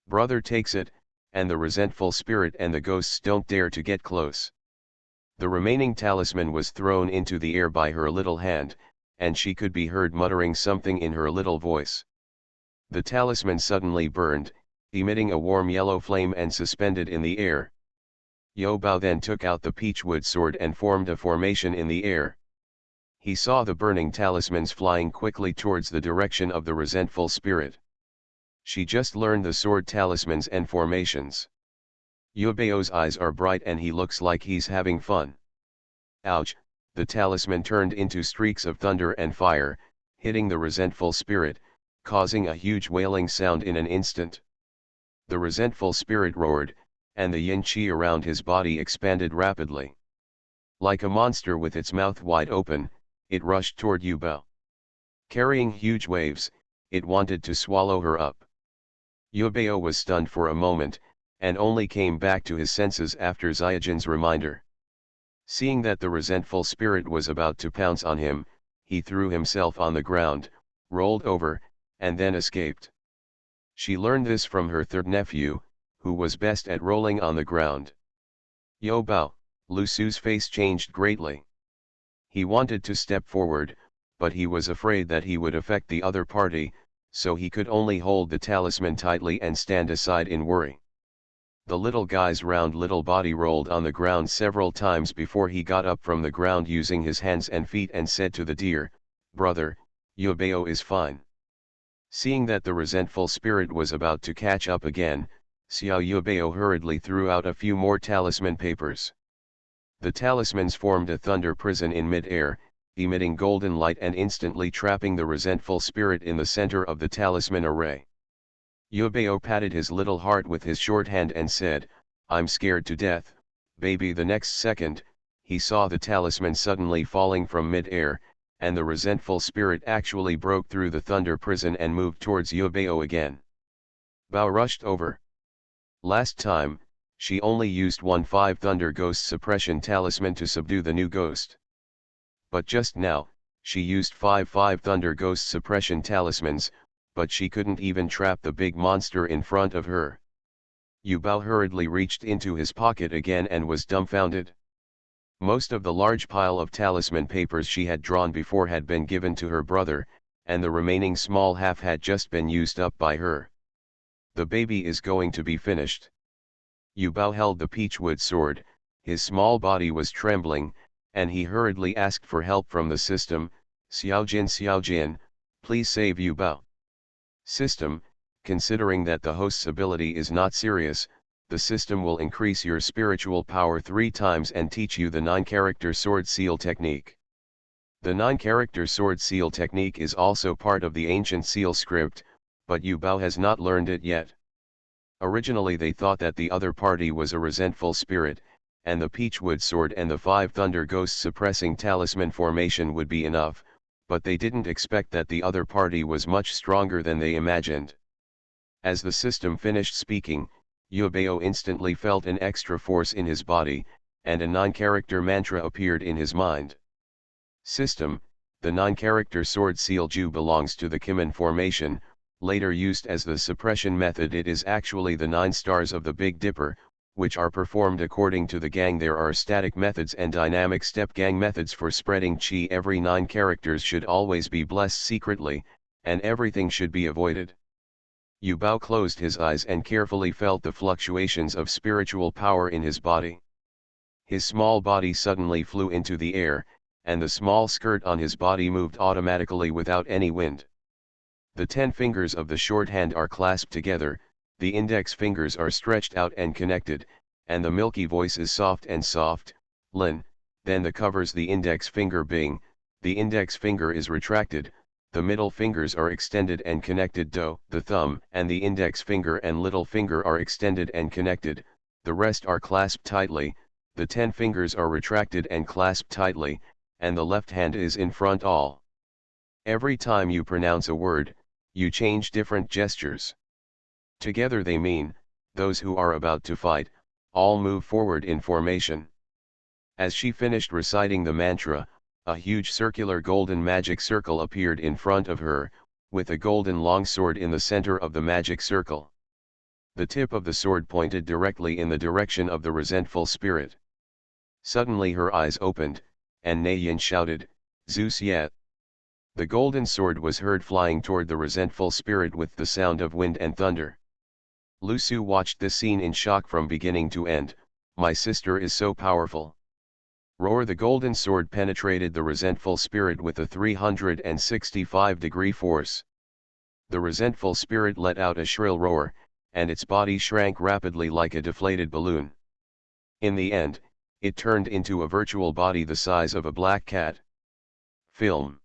Brother takes it, and the resentful spirit and the ghosts don't dare to get close. The remaining talisman was thrown into the air by her little hand, and she could be heard muttering something in her little voice. The talisman suddenly burned, emitting a warm yellow flame and suspended in the air. Yobao then took out the peachwood sword and formed a formation in the air. He saw the burning talismans flying quickly towards the direction of the resentful spirit. She just learned the sword talismans and formations. Yubeo's eyes are bright and he looks like he's having fun. Ouch, the talisman turned into streaks of thunder and fire, hitting the resentful spirit, causing a huge wailing sound in an instant. The resentful spirit roared, and the yin qi around his body expanded rapidly. Like a monster with its mouth wide open, it rushed toward Yubeo. Carrying huge waves, it wanted to swallow her up. Yubeo was stunned for a moment, and only came back to his senses after Zyajin's reminder. Seeing that the resentful spirit was about to pounce on him, he threw himself on the ground, rolled over, and then escaped. She learned this from her third nephew, who was best at rolling on the ground. Yobao, Lu Su's face changed greatly. He wanted to step forward, but he was afraid that he would affect the other party, so he could only hold the talisman tightly and stand aside in worry. The little guy's round little body rolled on the ground several times before he got up from the ground using his hands and feet and said to the deer, "Brother, Yubeo is fine." Seeing that the resentful spirit was about to catch up again, Xiao Yubeo hurriedly threw out a few more talisman papers. The talismans formed a thunder prison in mid-air, emitting golden light and instantly trapping the resentful spirit in the center of the talisman array. Yubeo patted his little heart with his short hand and said, "I'm scared to death, baby." The next second, he saw the talisman suddenly falling from mid-air, and the resentful spirit actually broke through the thunder prison and moved towards Yubeo again. Bao rushed over. Last time, she only used 1-5 Thunder Ghost Suppression Talisman to subdue the new ghost. But just now, She used 5 Thunder Ghost suppression talismans, but she couldn't even trap the big monster in front of her. Yu Bao hurriedly reached into his pocket again and was dumbfounded. Most of the large pile of talisman papers she had drawn before had been given to her brother, and the remaining small half had just been used up by her. The baby is going to be finished. Yu Bao held the peachwood sword, his small body was trembling, and he hurriedly asked for help from the system. Xiaojin, please save Yu Bao. System, considering that the host's ability is not serious, the system will increase your spiritual power 3 times and teach you the 9-character sword seal technique. The 9-character sword seal technique is also part of the ancient seal script, but Yu Bao has not learned it yet. Originally they thought that the other party was a resentful spirit, and the peachwood sword and the 5 thunder ghost suppressing talisman formation would be enough, but they didn't expect that the other party was much stronger than they imagined. As the system finished speaking, Yu Bao instantly felt an extra force in his body, and a 9-character mantra appeared in his mind. System, the 9-character sword seal Ju belongs to the Kimen formation, later used as the suppression method. It is actually the 9 stars of the Big Dipper, which are performed according to the gang. There are static methods and dynamic step gang methods for spreading chi. Every 9 characters should always be blessed secretly, and everything should be avoided. Yu Bao closed his eyes and carefully felt the fluctuations of spiritual power in his body. His small body suddenly flew into the air, and the small skirt on his body moved automatically without any wind. The 10 fingers of the short hand are clasped together, the index fingers are stretched out and connected, and the milky voice is soft and soft, Lin, then the covers the index finger Bing, the index finger is retracted, the middle fingers are extended and connected Do, the thumb and the index finger and little finger are extended and connected, the rest are clasped tightly, the 10 fingers are retracted and clasped tightly, and the left hand is in front all. Every time you pronounce a word, you change different gestures. Together they mean, those who are about to fight, all move forward in formation. As she finished reciting the mantra, a huge circular golden magic circle appeared in front of her, with a golden longsword in the center of the magic circle. The tip of the sword pointed directly in the direction of the resentful spirit. Suddenly her eyes opened, and Neiyin shouted, Zeus yet. The golden sword was heard flying toward the resentful spirit with the sound of wind and thunder. Lu Su watched this scene in shock from beginning to end. My sister is so powerful. Roar! The golden sword penetrated the resentful spirit with a 365-degree force. The resentful spirit let out a shrill roar, and its body shrank rapidly like a deflated balloon. In the end, it turned into a virtual body the size of a black cat. Film.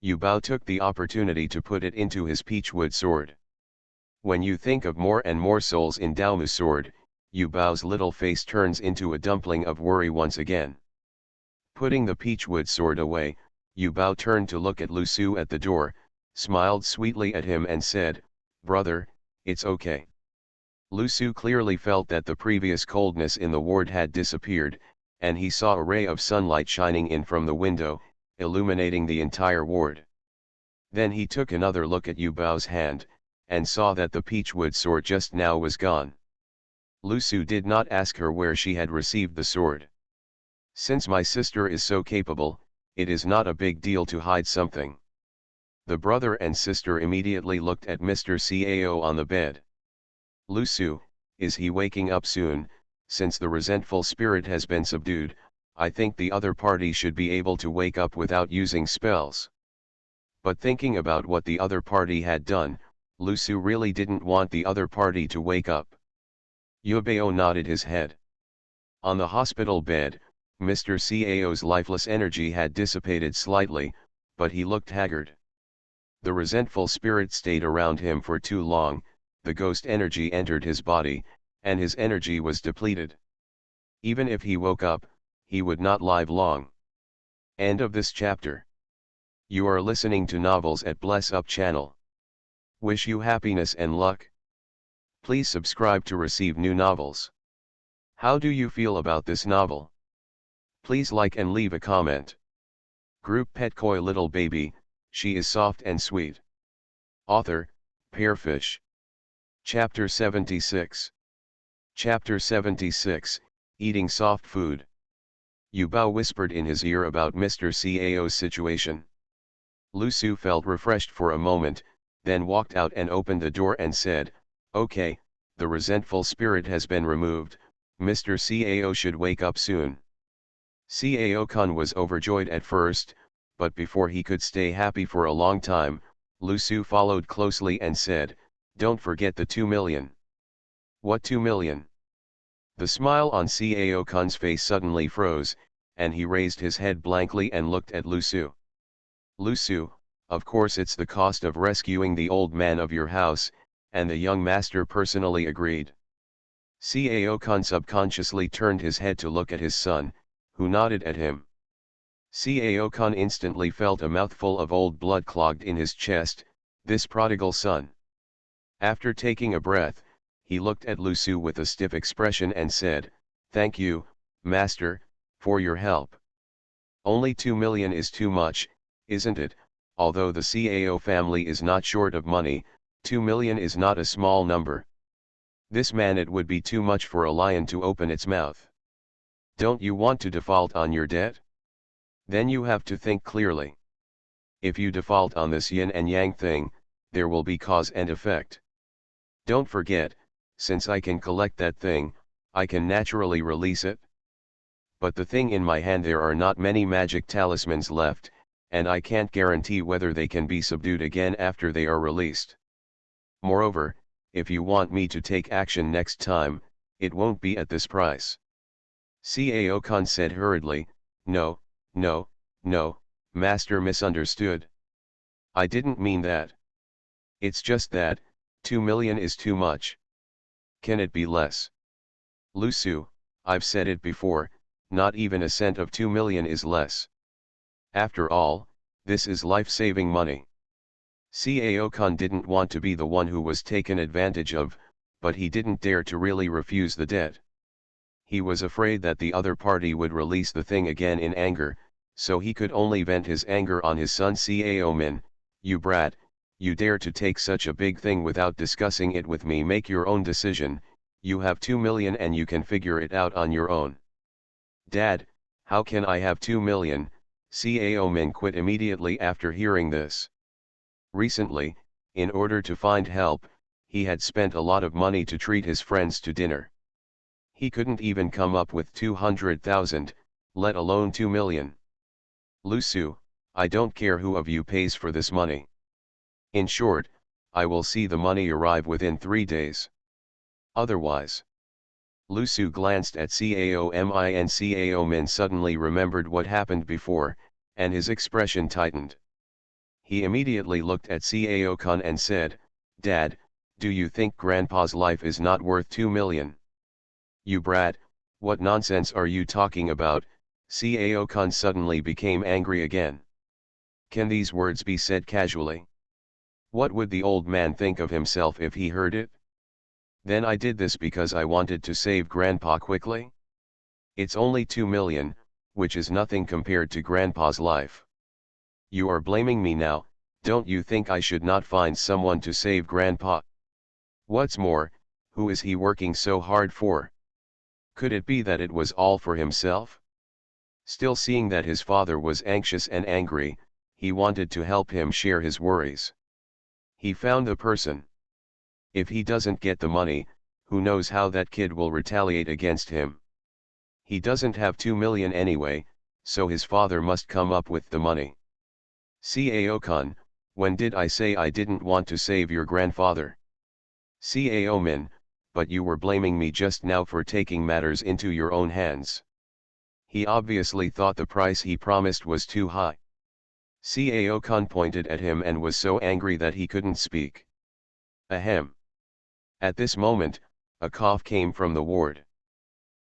Yu Bao took the opportunity to put it into his peachwood sword. When you think of more and more souls in Daomu sword, Yu Bao's little face turns into a dumpling of worry once again. Putting the peachwood sword away, Yu Bao turned to look at Lu Su at the door, smiled sweetly at him and said, Brother, it's okay. Lu Su clearly felt that the previous coldness in the ward had disappeared, and he saw a ray of sunlight shining in from the window, illuminating the entire ward. Then he took another look at Yu Bao's hand, and saw that the peachwood sword just now was gone. Lu Su did not ask her where she had received the sword. Since my sister is so capable, it is not a big deal to hide something. The brother and sister immediately looked at Mr. Cao on the bed. Lu Su, is he waking up soon? Since the resentful spirit has been subdued, I think the other party should be able to wake up without using spells. But thinking about what the other party had done, Lu Su really didn't want the other party to wake up. Yu Bao nodded his head. On the hospital bed, Mr. Cao's lifeless energy had dissipated slightly, but he looked haggard. The resentful spirit stayed around him for too long, the ghost energy entered his body, and his energy was depleted. Even if he woke up, he would not live long. End of this chapter. You are listening to Novels at Bless Up channel. Wish you happiness and luck. Please subscribe to receive new novels. How do you feel about this novel? Please like and leave a comment. Group Pet Koi Little Baby, she is soft and sweet. Author, Pearfish. Chapter 76. Chapter 76, Eating Soft Food. Yu Bao whispered in his ear about Mr. Cao's situation. Lu Su felt refreshed for a moment, then walked out and opened the door and said, "Okay, the resentful spirit has been removed, Mr. Cao should wake up soon." Cao-kun was overjoyed at first, but before he could stay happy for a long time, Lu Su followed closely and said, "Don't forget the 2 million. "What 2 million? The smile on Cao-kun's face suddenly froze, and he raised his head blankly and looked at Lu Su. "Lu Su, of course it's the cost of rescuing the old man of your house," and the young master personally agreed. Cao-kun subconsciously turned his head to look at his son, who nodded at him. Cao-kun instantly felt a mouthful of old blood clogged in his chest, this prodigal son. After taking a breath, he looked at Lu Su with a stiff expression and said, "Thank you, master, for your help. Only 2 million is too much, isn't it? Although the Cao family is not short of money, 2 million is not a small number. This man, it would be too much for a lion to open its mouth. Don't you want to default on your debt? Then you have to think clearly. If you default on this yin and yang thing, there will be cause and effect. Don't forget, since I can collect that thing, I can naturally release it. But the thing in my hand, there are not many magic talismans left, and I can't guarantee whether they can be subdued again after they are released. Moreover, if you want me to take action next time, it won't be at this price." Cao-kun said hurriedly, "No, no, no, master misunderstood. I didn't mean that. It's just that, 2 million is too much. Can it be less? Lu Su, I've said it before, not even a cent of 2 million is less. After all, this is life-saving money." Cao-kun didn't want to be the one who was taken advantage of, but he didn't dare to really refuse the debt. He was afraid that the other party would release the thing again in anger, so he could only vent his anger on his son. "Cao-min, you brat, you dare to take such a big thing without discussing it with me. Make your own decision, you have 2 million and you can figure it out on your own." "Dad, how can I have 2 million? Cao-min quit immediately after hearing this. Recently, in order to find help, he had spent a lot of money to treat his friends to dinner. He couldn't even come up with 200,000, let alone 2 million. Lu Su, I don't care who of you pays for this money. In short, I will see the money arrive within 3 days. Otherwise." Lu Su glanced at Caomin, and Cao-min suddenly remembered what happened before, and his expression tightened. He immediately looked at Cao-kun and said, "Dad, do you think Grandpa's life is not worth 2 million? You brat, what nonsense are you talking about?" Cao-kun suddenly became angry again. Can these words be said casually? What would the old man think of himself if he heard it? Then I did this because I wanted to save Grandpa quickly? It's only 2 million, which is nothing compared to Grandpa's life. You are blaming me now. Don't you think I should not find someone to save Grandpa? What's more, who is he working so hard for? Could it be that it was all for himself? Still, seeing that his father was anxious and angry, he wanted to help him share his worries. He found the person. If he doesn't get the money, who knows how that kid will retaliate against him. He doesn't have 2 million anyway, so his father must come up with the money. Cao-kun, when did I say I didn't want to save your grandfather? Cao-min, but you were blaming me just now for taking matters into your own hands. He obviously thought the price he promised was too high. Cao-kun pointed at him and was so angry that he couldn't speak. Ahem. At this moment, a cough came from the ward.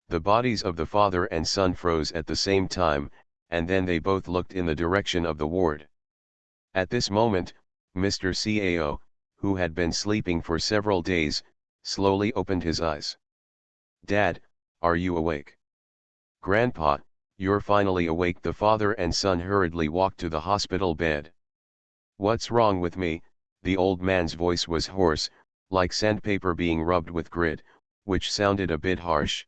The bodies of the father and son froze at the same time, and then they both looked in the direction of the ward. At this moment, Mr. Cao, who had been sleeping for several days, slowly opened his eyes. "Dad, are you awake?" "Grandpa, You're finally awake. The father and son hurriedly walked to the hospital bed. What's wrong with me? The old man's voice was hoarse, like sandpaper being rubbed with grit, which sounded a bit harsh.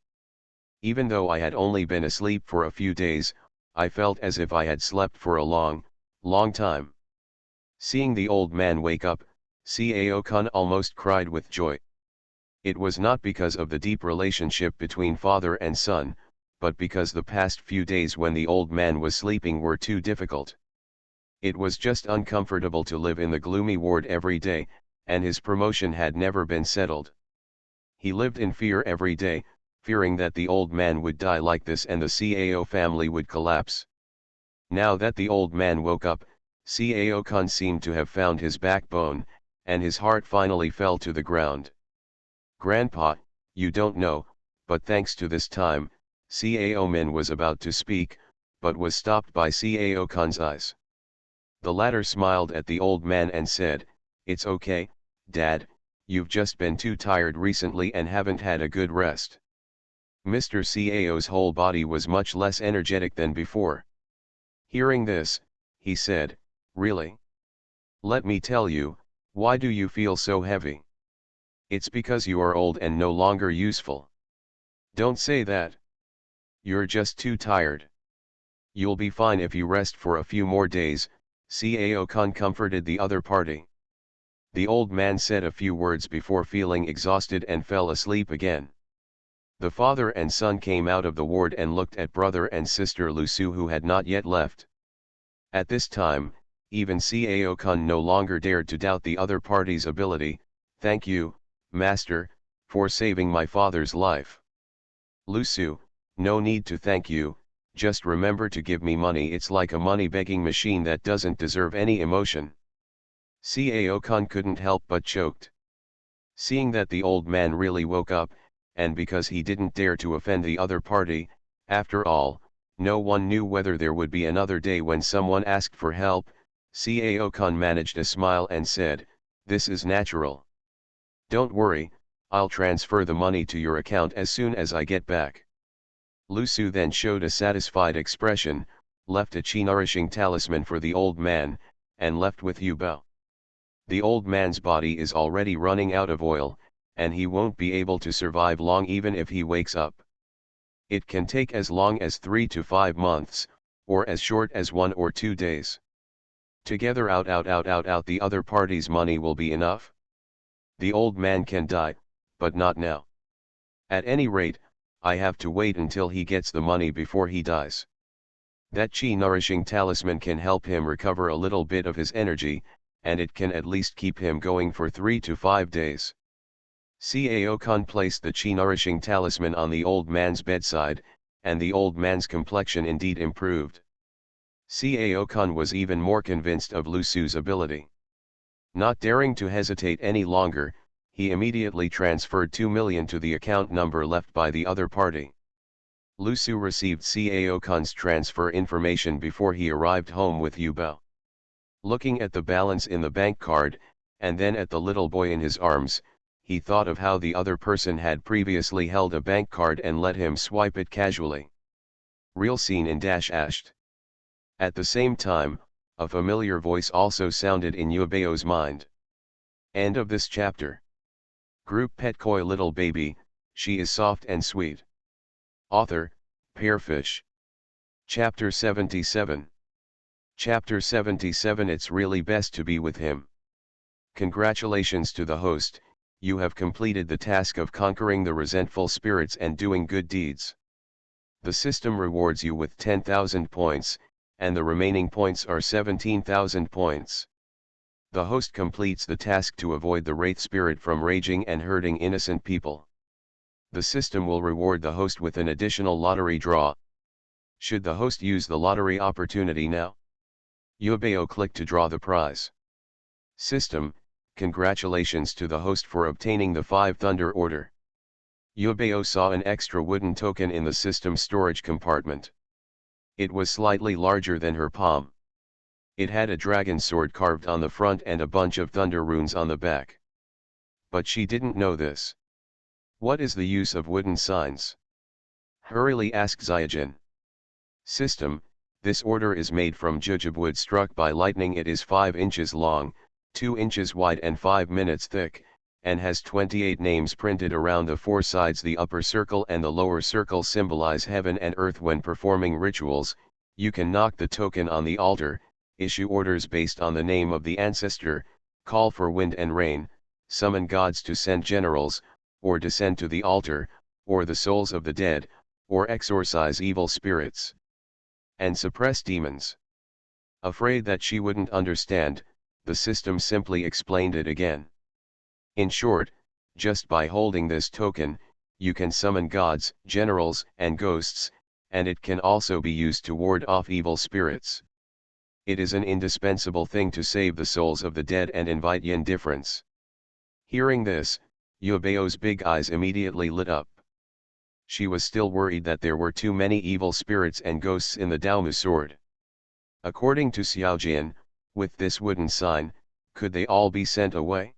Even though I had only been asleep for a few days, I felt as if I had slept for a long, long time. Seeing the old man wake up, Cao-kun almost cried with joy. It was not because of the deep relationship between father and son, but because the past few days when the old man was sleeping were too difficult. It was just uncomfortable to live in the gloomy ward every day, and his promotion had never been settled. He lived in fear every day, fearing that the old man would die like this and the Cao family would collapse. Now that the old man woke up, Cao-kun seemed to have found his backbone, and his heart finally fell to the ground. Grandpa, you don't know, but thanks to this time, Cao-min was about to speak, but was stopped by Cao-kun's eyes. The latter smiled at the old man and said, "It's okay, Dad, you've just been too tired recently and haven't had a good rest." Mr. Cao's whole body was much less energetic than before. Hearing this, he said, "Really? Let me tell you, why do you feel so heavy? It's because you are old and no longer useful." "Don't say that. You're just too tired. You'll be fine if you rest for a few more days," Cao-kun comforted the other party. The old man said a few words before feeling exhausted and fell asleep again. The father and son came out of the ward and looked at brother and sister Lusu, who had not yet left. At this time, even Cao-kun no longer dared to doubt the other party's ability. "Thank you, master, for saving my father's life." "Lusu, no need to thank you, just remember to give me money. It's like a money-begging machine that doesn't deserve any emotion." Cao-kun couldn't help but choked. Seeing that the old man really woke up, and because he didn't dare to offend the other party, after all, no one knew whether there would be another day when someone asked for help, Cao-kun managed a smile and said, "This is natural. Don't worry, I'll transfer the money to your account as soon as I get back." Lusu then showed a satisfied expression, left a chi-nourishing talisman for the old man, and left with Yubao. The old man's body is already running out of oil, and he won't be able to survive long even if he wakes up. It can take as long as 3 to 5 months, or as short as 1 or 2 days. Together out the other party's money will be enough. The old man can die, but not now. At any rate, I have to wait until he gets the money before he dies. That chi-nourishing talisman can help him recover a little bit of his energy, and it can at least keep him going for 3 to 5 days. Cao-kun placed the chi-nourishing talisman on the old man's bedside, and the old man's complexion indeed improved. Cao-kun was even more convinced of Lusu's ability. Not daring to hesitate any longer, he immediately transferred 2 million to the account number left by the other party. Lusu received Cao-kun's transfer information before he arrived home with Yubao. Looking at the balance in the bank card, and then at the little boy in his arms, he thought of how the other person had previously held a bank card and let him swipe it casually. Real scene in -ashed. At the same time, a familiar voice also sounded in Yubeo's mind. End of this chapter. Group Pet Koi Little Baby, She is Soft and Sweet. Author, Pearfish. Chapter 77. Chapter 77. It's really best to be with him. Congratulations to the host, you have completed the task of conquering the resentful spirits and doing good deeds. The system rewards you with 10,000 points, and the remaining points are 17,000 points. The host completes the task to avoid the wraith spirit from raging and hurting innocent people. The system will reward the host with an additional lottery draw. Should the host use the lottery opportunity now? Yubeo click to draw the prize. System, congratulations to the host for obtaining the 5 Thunder Order. Yubeo saw an extra wooden token in the system storage compartment. It was slightly larger than her palm. It had a dragon sword carved on the front and a bunch of thunder runes on the back. But she didn't know this. What is the use of wooden signs? Hurriedly asked Zyajin. System, this order is made from jujube wood struck by lightning. It is 5 inches long, 2 inches wide and 5 minutes thick, and has 28 names printed around the 4 sides. The upper circle and the lower circle symbolize heaven and earth. When performing rituals, you can knock the token on the altar, issue orders based on the name of the ancestor, call for wind and rain, summon gods to send generals, or descend to the altar, or the souls of the dead, or exorcise evil spirits, and suppress demons. Afraid that she wouldn't understand, the system simply explained it again. In short, just by holding this token, you can summon gods, generals, and ghosts, and it can also be used to ward off evil spirits. It is an indispensable thing to save the souls of the dead and invite yin difference. Hearing this, Yubeo's big eyes immediately lit up. She was still worried that there were too many evil spirits and ghosts in the Daomu sword. According to Xiaojian, with this wooden sign, could they all be sent away?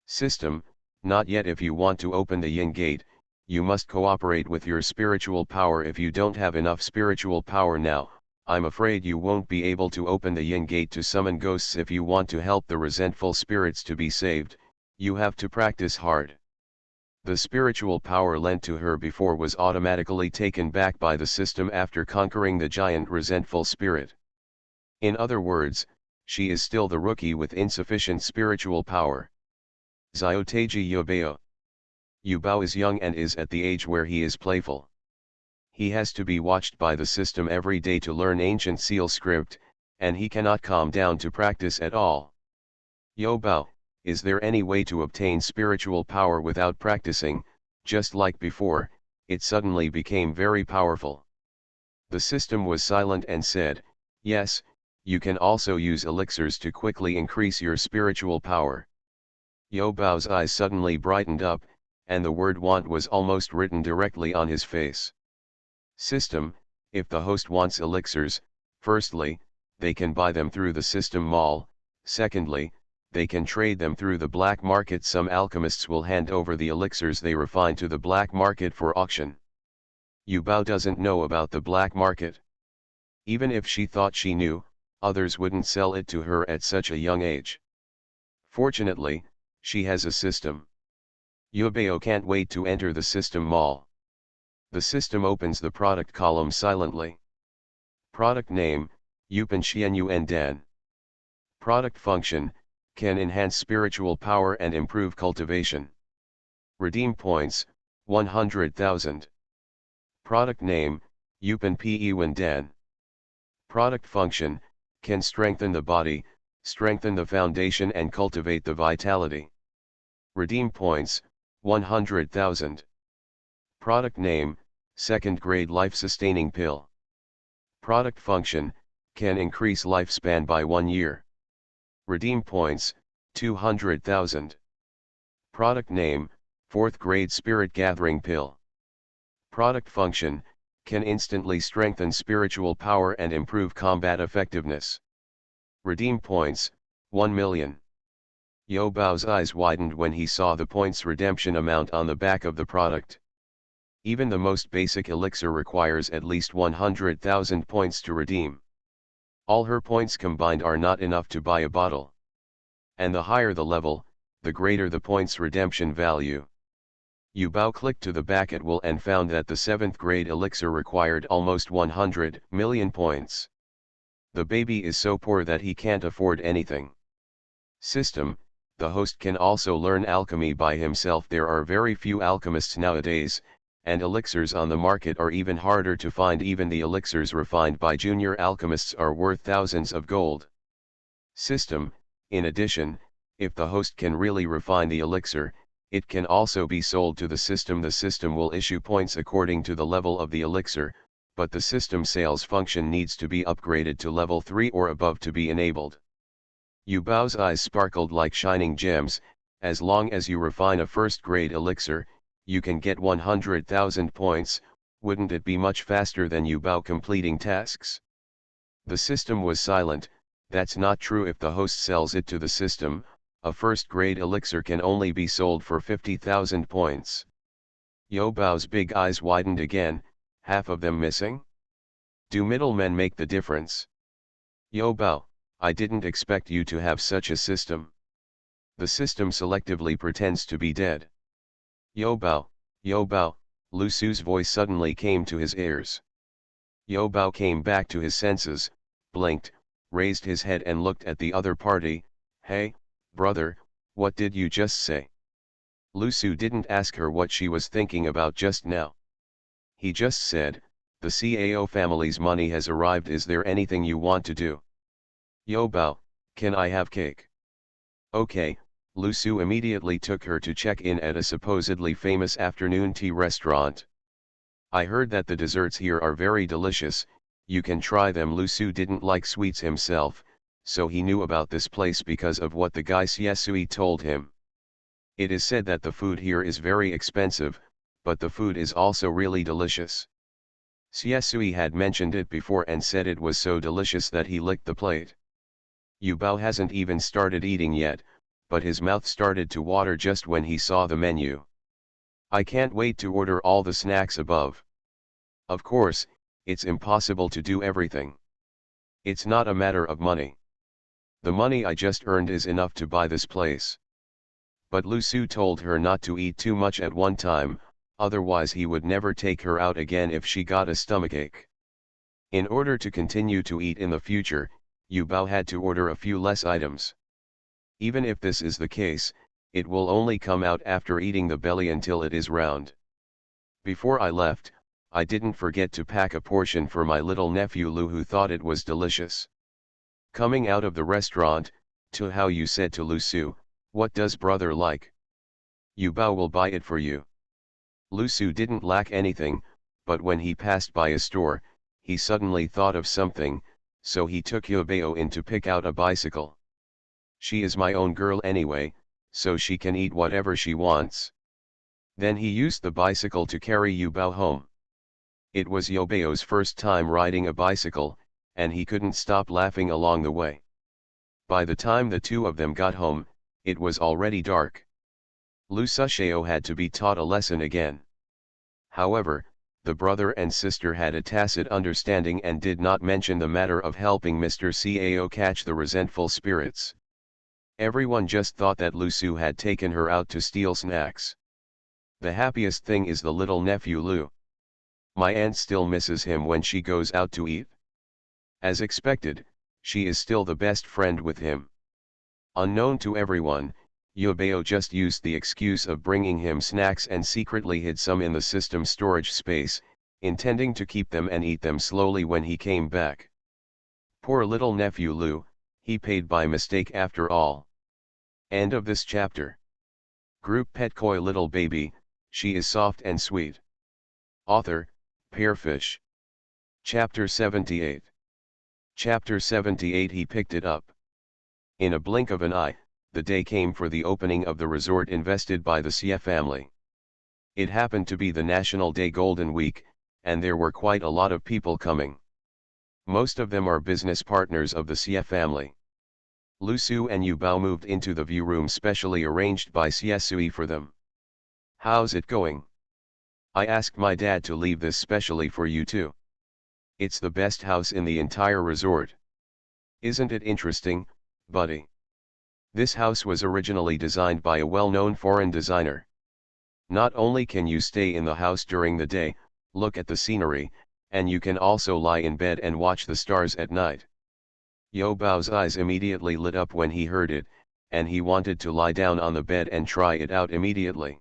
System, not yet. If you want to open the yin gate, you must cooperate with your spiritual power. If you don't have enough spiritual power now, I'm afraid you won't be able to open the yin gate to summon ghosts. If you want to help the resentful spirits to be saved, you have to practice hard. The spiritual power lent to her before was automatically taken back by the system after conquering the giant resentful spirit. In other words, she is still the rookie with insufficient spiritual power. Xiaoteji Yubao. Yubao is young and is at the age where he is playful. He has to be watched by the system every day to learn ancient seal script, and he cannot calm down to practice at all. Yubao, is there any way to obtain spiritual power without practicing? Just like before, it suddenly became very powerful. The system was silent and said, yes, you can also use elixirs to quickly increase your spiritual power. Yubao's eyes suddenly brightened up, and the word want was almost written directly on his face. System, if the host wants elixirs, firstly, they can buy them through the system mall, secondly, they can trade them through the black market. Some alchemists will hand over the elixirs they refine to the black market for auction. Yubao doesn't know about the black market. Even if she thought she knew, others wouldn't sell it to her at such a young age. Fortunately, she has a system. Yubao can't wait to enter the system mall. The system opens the product column silently. Product name, Yupan Xianyuan Dan. Product function, can enhance spiritual power and improve cultivation. Redeem points, 100,000. Product name, Yupan Peyuan Dan. Product function, can strengthen the body, strengthen the foundation and cultivate the vitality. Redeem points, 100,000. Product name, second grade life sustaining pill. Product function, can increase lifespan by 1 year. Redeem points, 200,000. Product name, fourth grade spirit gathering pill. Product function, can instantly strengthen spiritual power and improve combat effectiveness. Redeem points, 1 million. Yubao's eyes widened when he saw the points redemption amount on the back of the product. Even the most basic elixir requires at least 100,000 points to redeem. All her points combined are not enough to buy a bottle. And the higher the level, the greater the points redemption value. Yubao clicked to the back at will and found that the 7th grade elixir required almost 100 million points. The baby is so poor that he can't afford anything. System, the host can also learn alchemy by himself. There are very few alchemists nowadays, and elixirs on the market are even harder to find. Even the elixirs refined by junior alchemists are worth thousands of gold. System, in addition, if the host can really refine the elixir, it can also be sold to the system. The system will issue points according to the level of the elixir, but the system sales function needs to be upgraded to level 3 or above to be enabled. Yubao's eyes sparkled like shining gems. As long as you refine a first-grade elixir, you can get 100,000 points. Wouldn't it be much faster than Yubao completing tasks? The system was silent. That's not true. If the host sells it to the system, a first-grade elixir can only be sold for 50,000 points. Yubao's big eyes widened again. Half of them missing? Do middlemen make the difference? Yo Bao, I didn't expect you to have such a system. The system selectively pretends to be dead. Yo Bao, Lu Su's voice suddenly came to his ears. Yo Bao came back to his senses, blinked, raised his head and looked at the other party. Hey, brother, what did you just say? Lu Su didn't ask her what she was thinking about just now. He just said, the CAO family's money has arrived, is there anything you want to do? Yo Bao, can I have cake? Okay. Lu Su immediately took her to check in at a supposedly famous afternoon tea restaurant. I heard that the desserts here are very delicious, you can try them. Lu Su didn't like sweets himself, so he knew about this place because of what the guy Siesui told him. It is said that the food here is very expensive, but the food is also really delicious. Siesui had mentioned it before and said it was so delicious that he licked the plate. Yu Bao hasn't even started eating yet, but his mouth started to water just when he saw the menu. I can't wait to order all the snacks above. Of course, it's impossible to do everything. It's not a matter of money. The money I just earned is enough to buy this place. But Lu Su told her not to eat too much at one time, otherwise he would never take her out again if she got a stomachache. In order to continue to eat in the future, Yu Bao had to order a few less items. Even if this is the case, it will only come out after eating the belly until it is round. Before I left, I didn't forget to pack a portion for my little nephew Lu, who thought it was delicious. Coming out of the restaurant, Tu Hao Yu said to Lu Su, what does brother like? Yu Bao will buy it for you. Lu Su didn't lack anything, but when he passed by a store, he suddenly thought of something, so he took Yu Bao in to pick out a bicycle. She is my own girl anyway, so she can eat whatever she wants. Then he used the bicycle to carry Yu Bao home. It was Yu Bao's first time riding a bicycle, and he couldn't stop laughing along the way. By the time the two of them got home, it was already dark. Lu Sushao had to be taught a lesson again. However, the brother and sister had a tacit understanding and did not mention the matter of helping Mr. Cao catch the resentful spirits. Everyone just thought that Lu Su had taken her out to steal snacks. The happiest thing is the little nephew Lu. My aunt still misses him when she goes out to eat. As expected, she is still the best friend with him. Unknown to everyone, Yu Bao just used the excuse of bringing him snacks and secretly hid some in the system storage space, intending to keep them and eat them slowly when he came back. Poor little nephew Lu, he paid by mistake after all. End of this chapter. Group Pet Koi Little Baby, she is soft and sweet. Author, Pearfish. Chapter 78. Chapter 78. He picked it up. In a blink of an eye, the day came for the opening of the resort invested by the Xie family. It happened to be the National Day Golden Week, and there were quite a lot of people coming. Most of them are business partners of the Xie family. Lu Su and Yu Bao moved into the view room specially arranged by Siesui for them. How's it going? I asked my dad to leave this specially for you too. It's the best house in the entire resort. Isn't it interesting, buddy? This house was originally designed by a well-known foreign designer. Not only can you stay in the house during the day, look at the scenery, and you can also lie in bed and watch the stars at night. Yu Bao's eyes immediately lit up when he heard it, and he wanted to lie down on the bed and try it out immediately.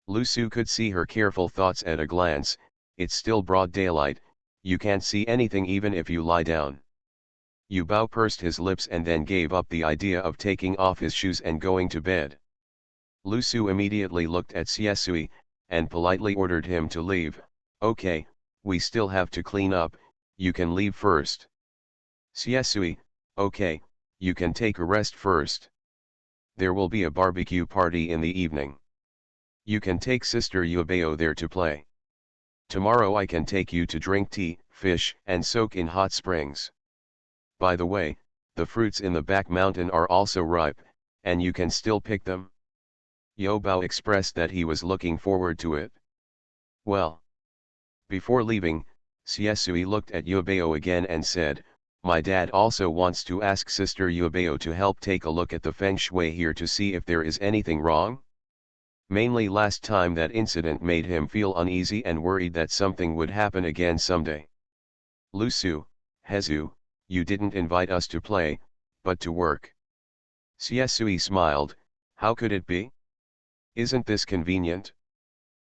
Lu Su could see her careful thoughts at a glance. It's still broad daylight, you can't see anything even if you lie down. Yu Bao pursed his lips and then gave up the idea of taking off his shoes and going to bed. Lu Su immediately looked at Siesui, and politely ordered him to leave. Okay, we still have to clean up, you can leave first. Siesui, okay, you can take a rest first. There will be a barbecue party in the evening. You can take Sister Yu Bao there to play. Tomorrow I can take you to drink tea, fish, and soak in hot springs. By the way, the fruits in the back mountain are also ripe, and you can still pick them. Yu Bao expressed that he was looking forward to it. Well. Before leaving, Siesui looked at Yubeo again and said, my dad also wants to ask Sister Yubeo to help take a look at the feng shui here to see if there is anything wrong. Mainly last time that incident made him feel uneasy and worried that something would happen again someday. Lusu, Hezu, you didn't invite us to play, but to work. Siesui smiled, how could it be? Isn't this convenient?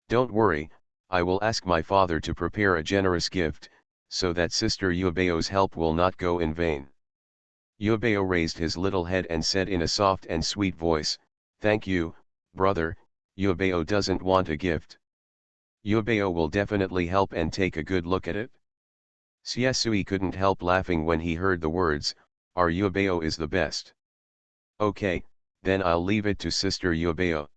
Don't worry, I will ask my father to prepare a generous gift, so that Sister Yubeo's help will not go in vain. Yubeo raised his little head and said in a soft and sweet voice, thank you, brother, Yubeo doesn't want a gift. Yubeo will definitely help and take a good look at it. Siesui couldn't help laughing when he heard the words, our Yubeo is the best. Okay, then I'll leave it to Sister Yubeo.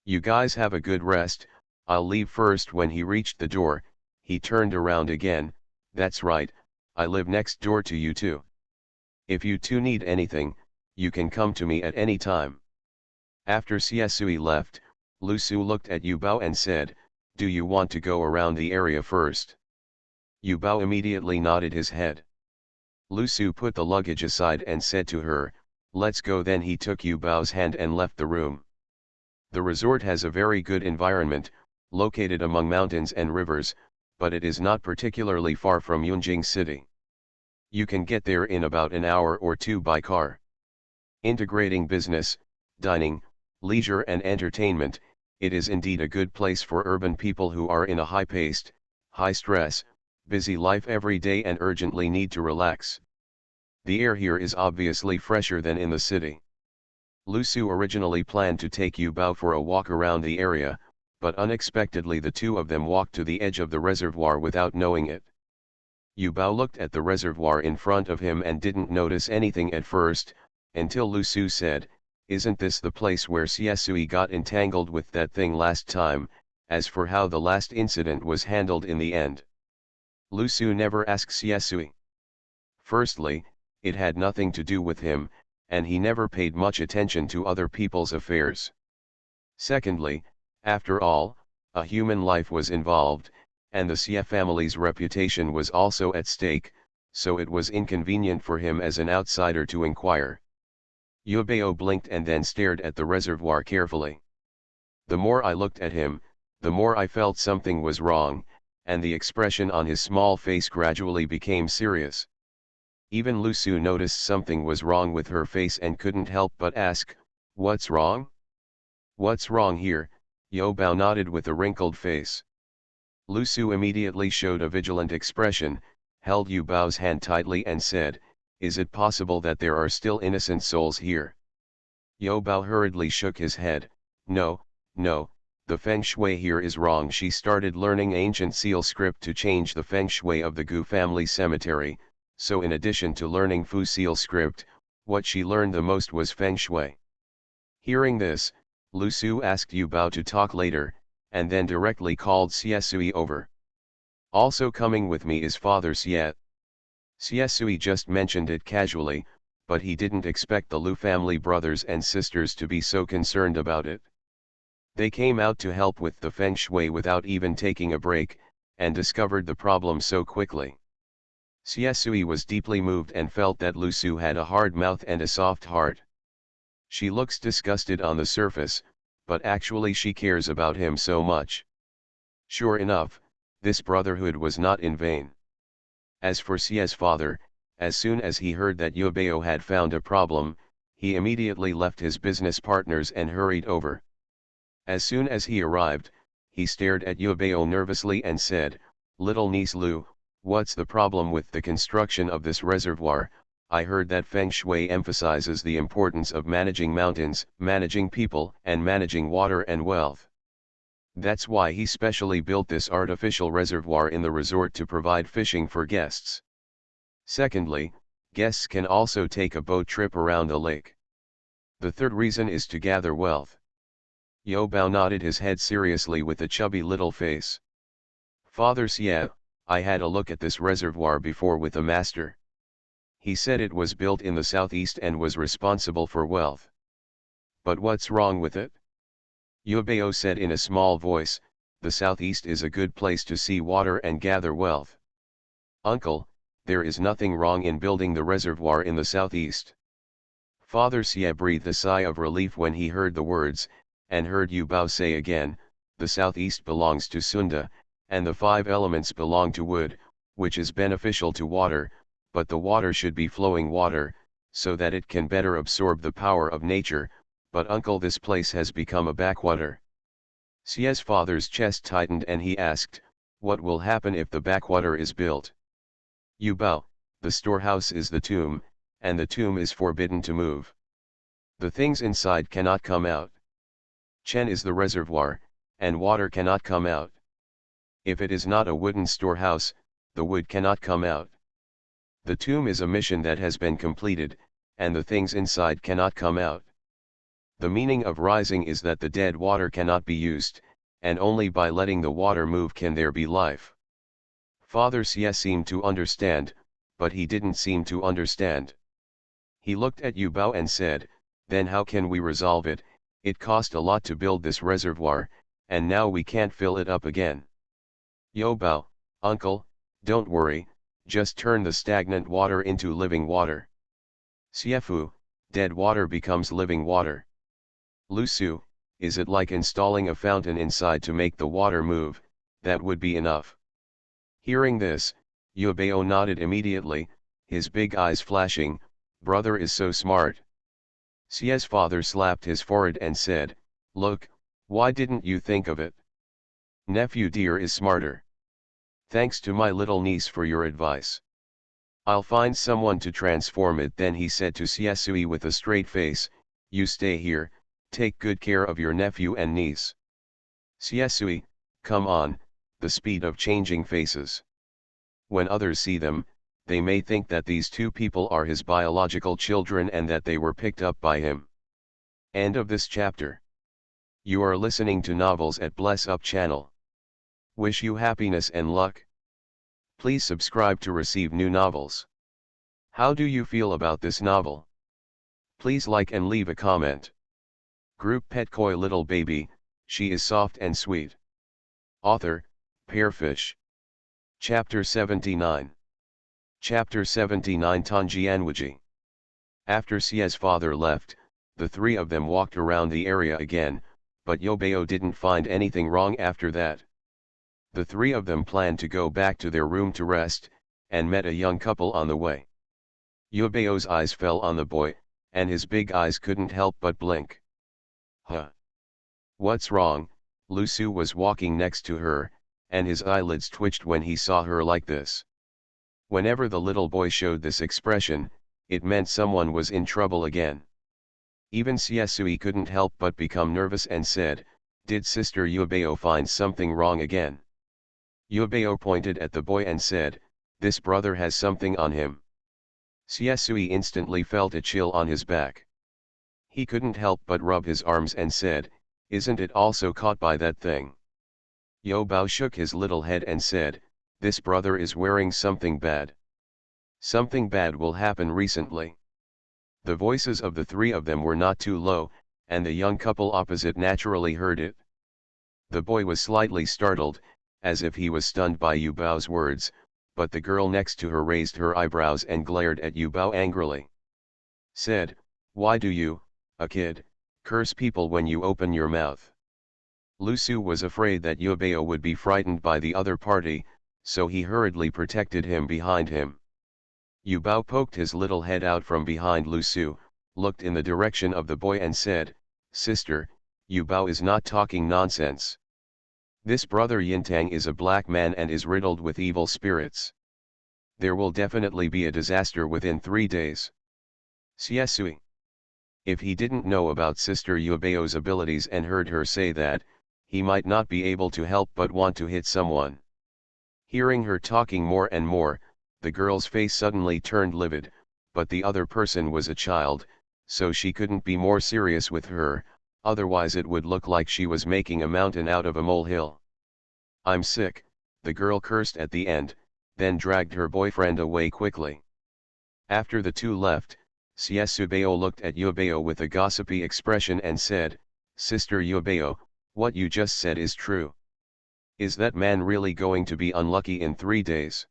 You guys have a good rest, I'll leave first. When he reached the door, he turned around again, that's right, I live next door to you too. If you two need anything, you can come to me at any time. After Siesui left, Lusu looked at Yubao and said, do you want to go around the area first? Yubao immediately nodded his head. Lusu put the luggage aside and said to her, let's go. Then he took Yubao's hand and left the room. The resort has a very good environment, located among mountains and rivers, but it is not particularly far from Yunjing City. You can get there in about an hour or two by car. Integrating business, dining, leisure and entertainment, it is indeed a good place for urban people who are in a high-paced, high-stress, busy life every day and urgently need to relax. The air here is obviously fresher than in the city. Lusu originally planned to take Yubao for a walk around the area, but unexpectedly the two of them walked to the edge of the reservoir without knowing it. Yubao looked at the reservoir in front of him and didn't notice anything at first, until Lusu said, isn't this the place where Siesui got entangled with that thing last time? As for how the last incident was handled in the end, Lusu never asked Siesui. Firstly, it had nothing to do with him, and he never paid much attention to other people's affairs. Secondly, after all, a human life was involved, and the Xie family's reputation was also at stake, so it was inconvenient for him as an outsider to inquire. Yubeo blinked and then stared at the reservoir carefully. The more I looked at him, the more I felt something was wrong, and the expression on his small face gradually became serious. Even Lusu noticed something was wrong with her face and couldn't help but ask, what's wrong? What's wrong here? Yubao nodded with a wrinkled face. Lusu immediately showed a vigilant expression, held Yubao's hand tightly and said, is it possible that there are still innocent souls here? Yubao hurriedly shook his head, no, the feng shui here is wrong. She started learning ancient seal script to change the feng shui of the Gu family cemetery, so in addition to learning Fu seal script, what she learned the most was feng shui. Hearing this, Lusu asked Yubao to talk later, and then directly called Siesui over. Also coming with me is Father Xie. Siesui just mentioned it casually, but he didn't expect the Lu family brothers and sisters to be so concerned about it. They came out to help with the feng shui without even taking a break, and discovered the problem so quickly. Siesui was deeply moved and felt that Lusu had a hard mouth and a soft heart. She looks disgusted on the surface, but actually she cares about him so much. Sure enough, this brotherhood was not in vain. As for Xie's father, as soon as he heard that Yubeo had found a problem, he immediately left his business partners and hurried over. As soon as he arrived, he stared at Yubeo nervously and said, little niece Lu, what's the problem with the construction of this reservoir? I heard that feng shui emphasizes the importance of managing mountains, managing people, and managing water and wealth. That's why he specially built this artificial reservoir in the resort to provide fishing for guests. Secondly, guests can also take a boat trip around the lake. The third reason is to gather wealth. Yubao nodded his head seriously with a chubby little face. Father Xie, I had a look at this reservoir before with the master. He said it was built in the southeast and was responsible for wealth. But what's wrong with it? Yubeo said in a small voice, the southeast is a good place to see water and gather wealth. Uncle, there is nothing wrong in building the reservoir in the southeast. Father Xie breathed a sigh of relief when he heard the words, and heard Yu Bao say again, the southeast belongs to Sunda, and the 5 elements belong to wood, which is beneficial to water, but the water should be flowing water, so that it can better absorb the power of nature, but uncle, this place has become a backwater. Xie's father's chest tightened and he asked, what will happen if the backwater is built? Yu Bao, the storehouse is the tomb, and the tomb is forbidden to move. The things inside cannot come out. Chen is the reservoir, and water cannot come out. If it is not a wooden storehouse, the wood cannot come out. The tomb is a mission that has been completed, and the things inside cannot come out. The meaning of rising is that the dead water cannot be used, and only by letting the water move can there be life. Father Xie seemed to understand, but he didn't seem to understand. He looked at Yu Bao and said, then how can we resolve it? It cost a lot to build this reservoir, and now we can't fill it up again. Yu Bao, uncle, don't worry, just turn the stagnant water into living water. Xiefu, dead water becomes living water. Lu Su, is it like installing a fountain inside to make the water move? That would be enough. Hearing this, Yu Bao nodded immediately, his big eyes flashing, brother is so smart. Xie's father slapped his forehead and said, look, why didn't you think of it? Nephew dear is smarter. Thanks to my little niece for your advice. I'll find someone to transform it. Then he said to Xie Sui with a straight face, you stay here, take good care of your nephew and niece. Xie Sui, come on, the speed of changing faces. When others see them, they may think that these two people are his biological children and that they were picked up by him. End of this chapter. You are listening to Novels at Bless Up channel. Wish you happiness and luck. Please subscribe to receive new novels. How do you feel about this novel? Please like and leave a comment. Group Pet Koi Little Baby, she is soft and sweet. Author, Pearfish. Chapter 79. Chapter 79 Tanjianwuji. After Xie's father left, the three of them walked around the area again, but Yu Bao didn't find anything wrong after that. The three of them planned to go back to their room to rest, and met a young couple on the way. Yu Bao's eyes fell on the boy, and his big eyes couldn't help but blink. Huh? What's wrong? Lu Su was walking next to her, and his eyelids twitched when he saw her like this. Whenever the little boy showed this expression, it meant someone was in trouble again. Even Xie Sui couldn't help but become nervous and said, did Sister Yu Bao find something wrong again? Yu Bao pointed at the boy and said, this brother has something on him. Xie Sui instantly felt a chill on his back. He couldn't help but rub his arms and said, isn't it also caught by that thing? Yu Bao shook his little head and said, this brother is wearing something bad. Something bad will happen recently. The voices of the three of them were not too low, and the young couple opposite naturally heard it. The boy was slightly startled, as if he was stunned by Yu Bao's words, but the girl next to her raised her eyebrows and glared at Yu Bao angrily. Said, why do you, a kid, curse people when you open your mouth? Lu Su was afraid that Yu Bao would be frightened by the other party, so he hurriedly protected him behind him. Yu Bao poked his little head out from behind Lu Su, looked in the direction of the boy and said, sister, Yu Bao is not talking nonsense. This brother Yintang is a black man and is riddled with evil spirits. There will definitely be a disaster within 3 days. Xie Sui. If he didn't know about Sister Yu Bao's abilities and heard her say that, he might not be able to help but want to hit someone. Hearing her talking more and more, the girl's face suddenly turned livid, but the other person was a child, so she couldn't be more serious with her, otherwise it would look like she was making a mountain out of a molehill. I'm sick, the girl cursed at the end, then dragged her boyfriend away quickly. After the two left, Xie Subao looked at Yu Bao with a gossipy expression and said, Sister Yu Bao, what you just said is true. Is that man really going to be unlucky in 3 days?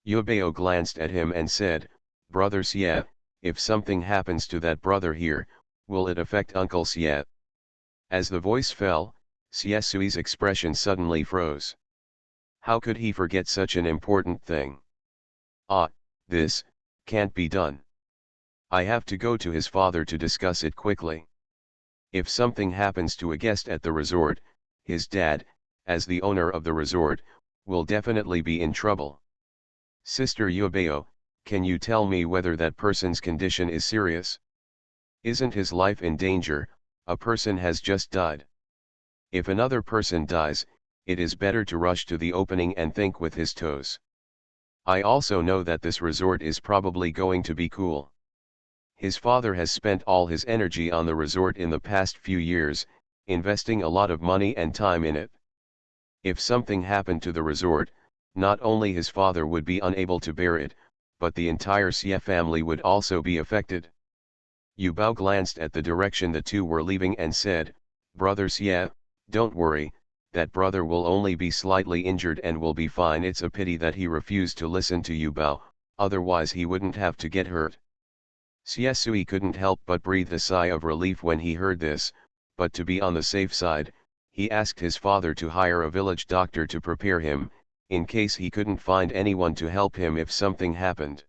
Yubeo glanced at him and said, Brother Xie, if something happens to that brother here, will it affect Uncle Xie? As the voice fell, Xie Sui's expression suddenly froze. How could he forget such an important thing? Ah, this can't be done. I have to go to his father to discuss it quickly. If something happens to a guest at the resort, his dad, as the owner of the resort, will definitely be in trouble. Sister Yubeo, can you tell me whether that person's condition is serious? Isn't his life in danger? A person has just died. If another person dies, it is better to rush to the opening and think with his toes. I also know that this resort is probably going to be cool. His father has spent all his energy on the resort in the past few years, investing a lot of money and time in it. If something happened to the resort, not only his father would be unable to bear it, but the entire Xie family would also be affected. Yu Bao glanced at the direction the two were leaving and said, Brother Xie, don't worry, that brother will only be slightly injured and will be fine. It's a pity that he refused to listen to Yu Bao, otherwise he wouldn't have to get hurt. Xie Sui couldn't help but breathe a sigh of relief when he heard this, but to be on the safe side, he asked his father to hire a village doctor to prepare him, in case he couldn't find anyone to help him if something happened.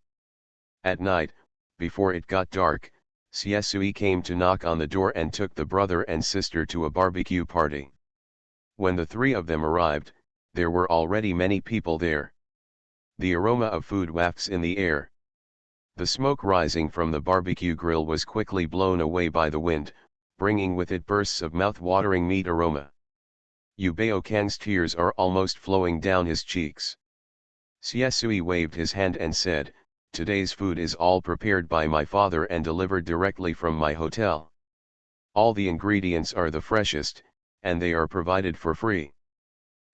At night, before it got dark, Xie Sui came to knock on the door and took the brother and sister to a barbecue party. When the three of them arrived, there were already many people there. The aroma of food wafts in the air. The smoke rising from the barbecue grill was quickly blown away by the wind, bringing with it bursts of mouth-watering meat aroma. Yubeo Kang's tears are almost flowing down his cheeks. Xie Sui waved his hand and said, Today's food is all prepared by my father and delivered directly from my hotel. All the ingredients are the freshest, and they are provided for free.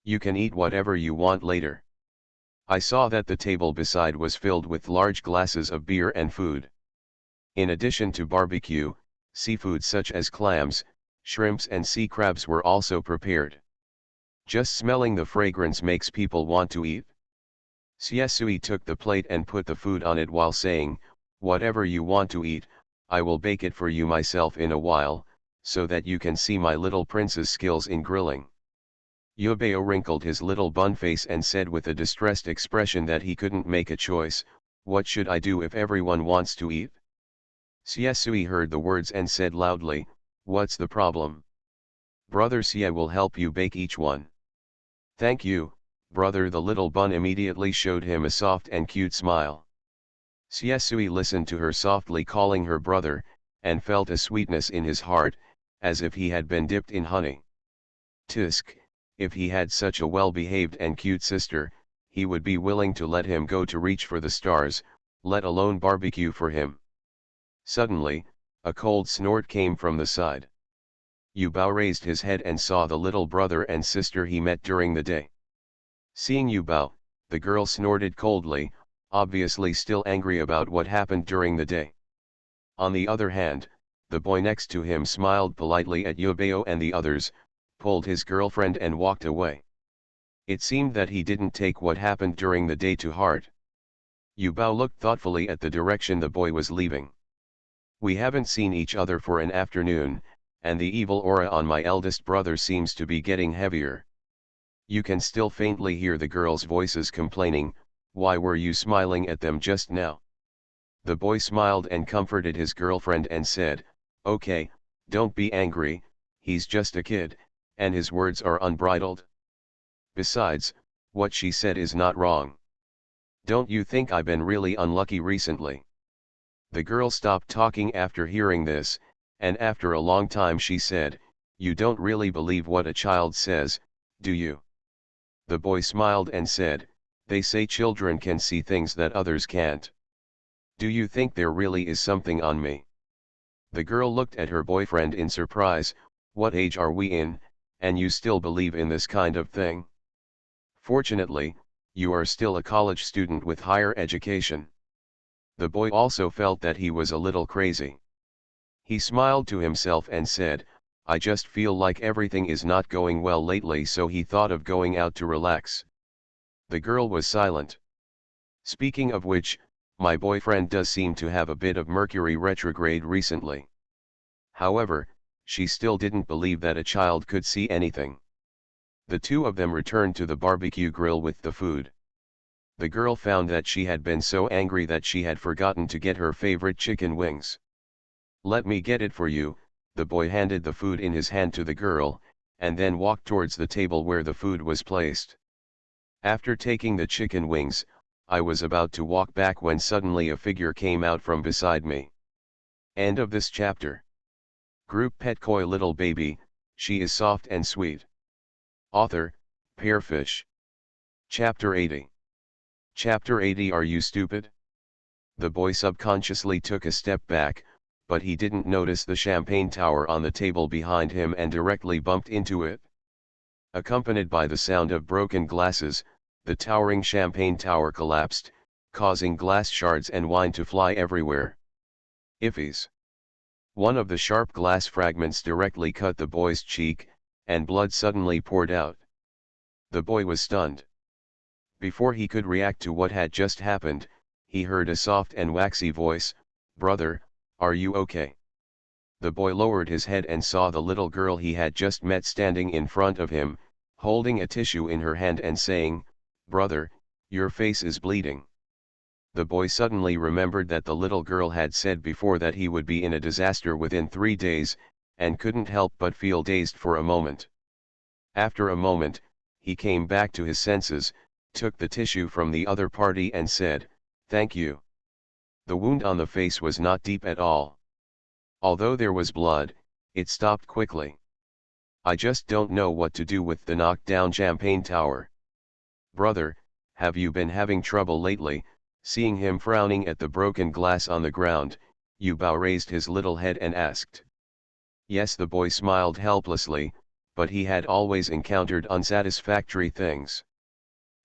You can eat whatever you want later. I saw that the table beside was filled with large glasses of beer and food. In addition to barbecue, seafood such as clams, shrimps and sea crabs were also prepared. Just smelling the fragrance makes people want to eat. Xie Sui took the plate and put the food on it while saying, Whatever you want to eat, I will bake it for you myself in a while, so that you can see my little prince's skills in grilling. Yubeo wrinkled his little bun face and said with a distressed expression that he couldn't make a choice, What should I do if everyone wants to eat? Xie Sui heard the words and said loudly, What's the problem? Brother Xie will help you bake each one. Thank you, brother. The little bun immediately showed him a soft and cute smile. Xie Sui listened to her softly calling her brother, and felt a sweetness in his heart, as if he had been dipped in honey. Tisk, if he had such a well-behaved and cute sister, he would be willing to let him go to reach for the stars, let alone barbecue for him. Suddenly, a cold snort came from the side. Yu Bao raised his head and saw the little brother and sister he met during the day. Seeing Yu Bao, the girl snorted coldly, obviously still angry about what happened during the day. On the other hand, the boy next to him smiled politely at Yubeo and the others, pulled his girlfriend and walked away. It seemed that he didn't take what happened during the day to heart. Yu Bao looked thoughtfully at the direction the boy was leaving. We haven't seen each other for an afternoon, and the evil aura on my eldest brother seems to be getting heavier. You can still faintly hear the girls' voices complaining, Why were you smiling at them just now? The boy smiled and comforted his girlfriend and said, Okay, don't be angry, he's just a kid, and his words are unbridled. Besides, what she said is not wrong. Don't you think I've been really unlucky recently? The girl stopped talking after hearing this, and after a long time she said, You don't really believe what a child says, do you? The boy smiled and said, They say children can see things that others can't. Do you think there really is something on me? The girl looked at her boyfriend in surprise, What age are we in, and you still believe in this kind of thing? Fortunately, you are still a college student with higher education. The boy also felt that he was a little crazy. He smiled to himself and said, I just feel like everything is not going well lately, so he thought of going out to relax. The girl was silent. Speaking of which, my boyfriend does seem to have a bit of Mercury retrograde recently. However, she still didn't believe that a child could see anything. The two of them returned to the barbecue grill with the food. The girl found that she had been so angry that she had forgotten to get her favorite chicken wings. "Let me get it for you," the boy handed the food in his hand to the girl, and then walked towards the table where the food was placed. After taking the chicken wings, I was about to walk back when suddenly a figure came out from beside me. End of this chapter. Group Pet Koi Little Baby, she is soft and sweet. Author, Pearfish. Chapter 80. Chapter 80. Are you stupid? The boy subconsciously took a step back, but he didn't notice the champagne tower on the table behind him and directly bumped into it. Accompanied by the sound of broken glasses, the towering champagne tower collapsed, causing glass shards and wine to fly everywhere. Iffies. One of the sharp glass fragments directly cut the boy's cheek, and blood suddenly poured out. The boy was stunned. Before he could react to what had just happened, he heard a soft and waxy voice, "Brother, are you okay?" The boy lowered his head and saw the little girl he had just met standing in front of him, holding a tissue in her hand and saying, "Brother, your face is bleeding." The boy suddenly remembered that the little girl had said before that he would be in a disaster within 3 days, and couldn't help but feel dazed for a moment. After a moment, he came back to his senses, took the tissue from the other party and said, "Thank you." The wound on the face was not deep at all. Although there was blood, it stopped quickly. "I just don't know what to do with the knocked down champagne tower." "Brother, have you been having trouble lately?" Seeing him frowning at the broken glass on the ground, Yubao raised his little head and asked. Yes, the boy smiled helplessly, but he had always encountered unsatisfactory things.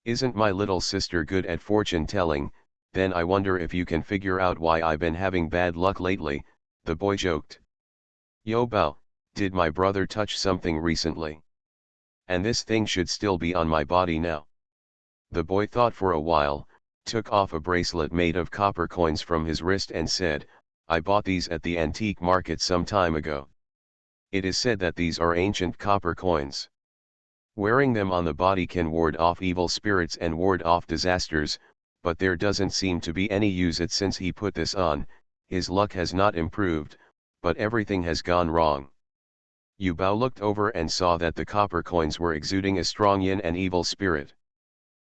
"Isn't my little sister good at fortune telling? Then I wonder if you can figure out why I've been having bad luck lately," the boy joked. "Yo Bao, did my brother touch something recently? And this thing should still be on my body now." The boy thought for a while, took off a bracelet made of copper coins from his wrist and said, "I bought these at the antique market some time ago. It is said that these are ancient copper coins. Wearing them on the body can ward off evil spirits and ward off disasters, but there doesn't seem to be any use it since he put this on. His luck has not improved, but everything has gone wrong." Yubao looked over and saw that the copper coins were exuding a strong yin and evil spirit.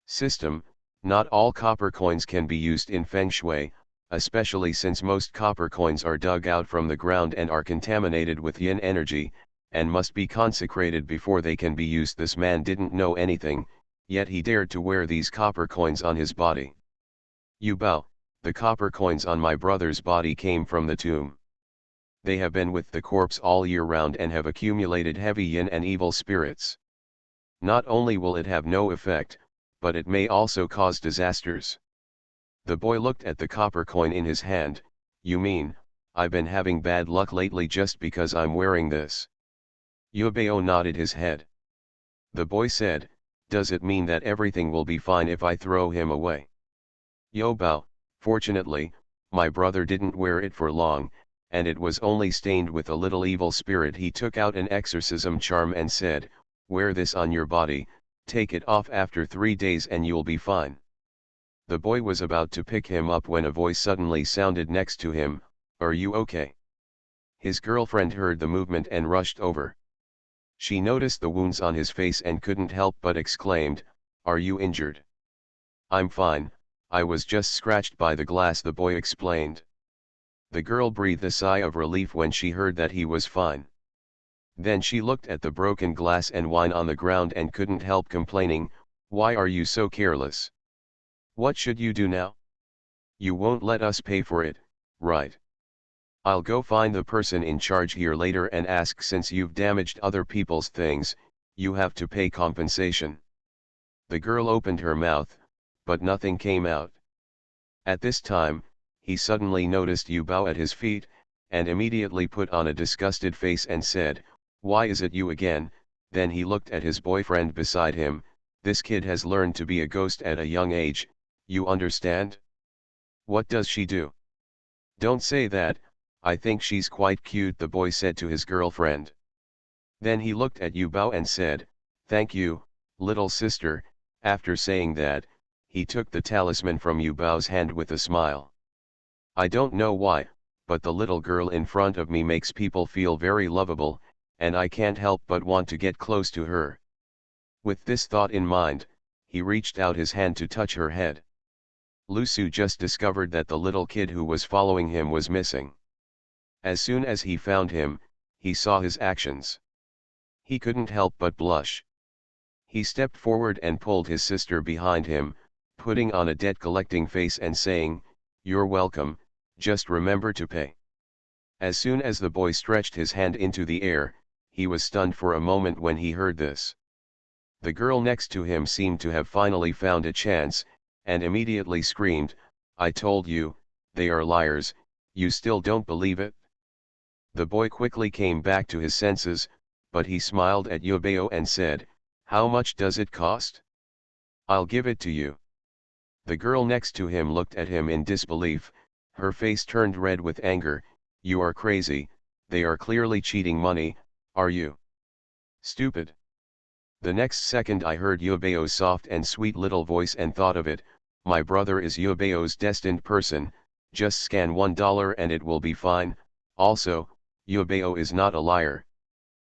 System: not all copper coins can be used in Feng Shui, especially since most copper coins are dug out from the ground and are contaminated with yin energy, and must be consecrated before they can be used. This man didn't know anything, yet he dared to wear these copper coins on his body. "Yubao, the copper coins on my brother's body came from the tomb. They have been with the corpse all year round and have accumulated heavy yin and evil spirits. Not only will it have no effect, but it may also cause disasters." The boy looked at the copper coin in his hand. "You mean, I've been having bad luck lately just because I'm wearing this?" Yubao nodded his head. The boy said, "Does it mean that everything will be fine if I throw him away?" "Yubao, fortunately, my brother didn't wear it for long, and it was only stained with a little evil spirit." He took out an exorcism charm and said, "Wear this on your body, take it off after 3 days and you'll be fine." The boy was about to pick him up when a voice suddenly sounded next to him, "Are you okay?" His girlfriend heard the movement and rushed over. She noticed the wounds on his face and couldn't help but exclaimed, "Are you injured?" "I'm fine, I was just scratched by the glass," the boy explained. The girl breathed a sigh of relief when she heard that he was fine. Then she looked at the broken glass and wine on the ground and couldn't help complaining, "Why are you so careless? What should you do now? You won't let us pay for it, right? I'll go find the person in charge here later and ask, since you've damaged other people's things, you have to pay compensation." The girl opened her mouth, but nothing came out. At this time, he suddenly noticed Yubao at his feet, and immediately put on a disgusted face and said, "Why is it you again?" Then he looked at his boyfriend beside him. "This kid has learned to be a ghost at a young age." you understand? What does she do? Don't say that, I think she's quite cute, the boy said to his girlfriend. Then he looked at Yu Bao and said, thank you, little sister. After saying that, he took the talisman from Yu Bao's hand with a smile. I don't know why, but the little girl in front of me makes people feel very lovable, and I can't help but want to get close to her. With this thought in mind, he reached out his hand to touch her head. Lu Su just discovered that the little kid who was following him was missing. As soon as he found him, he saw his actions. He couldn't help but blush. He stepped forward and pulled his sister behind him, putting on a debt-collecting face and saying, "You're welcome, just remember to pay." As soon as the boy stretched his hand into the air, he was stunned for a moment when he heard this. The girl next to him seemed to have finally found a chance, and immediately screamed, "I told you, they are liars, you still don't believe it?" The boy quickly came back to his senses, but he smiled at Yubao and said, "How much does it cost? I'll give it to you." The girl next to him looked at him in disbelief, her face turned red with anger. "You are crazy, they are clearly cheating money, are you stupid?" The next second I heard Yubao's soft and sweet little voice and thought of it, my brother is Yubao's destined person, just scan $1 and it will be fine. Also, Yubao is not a liar.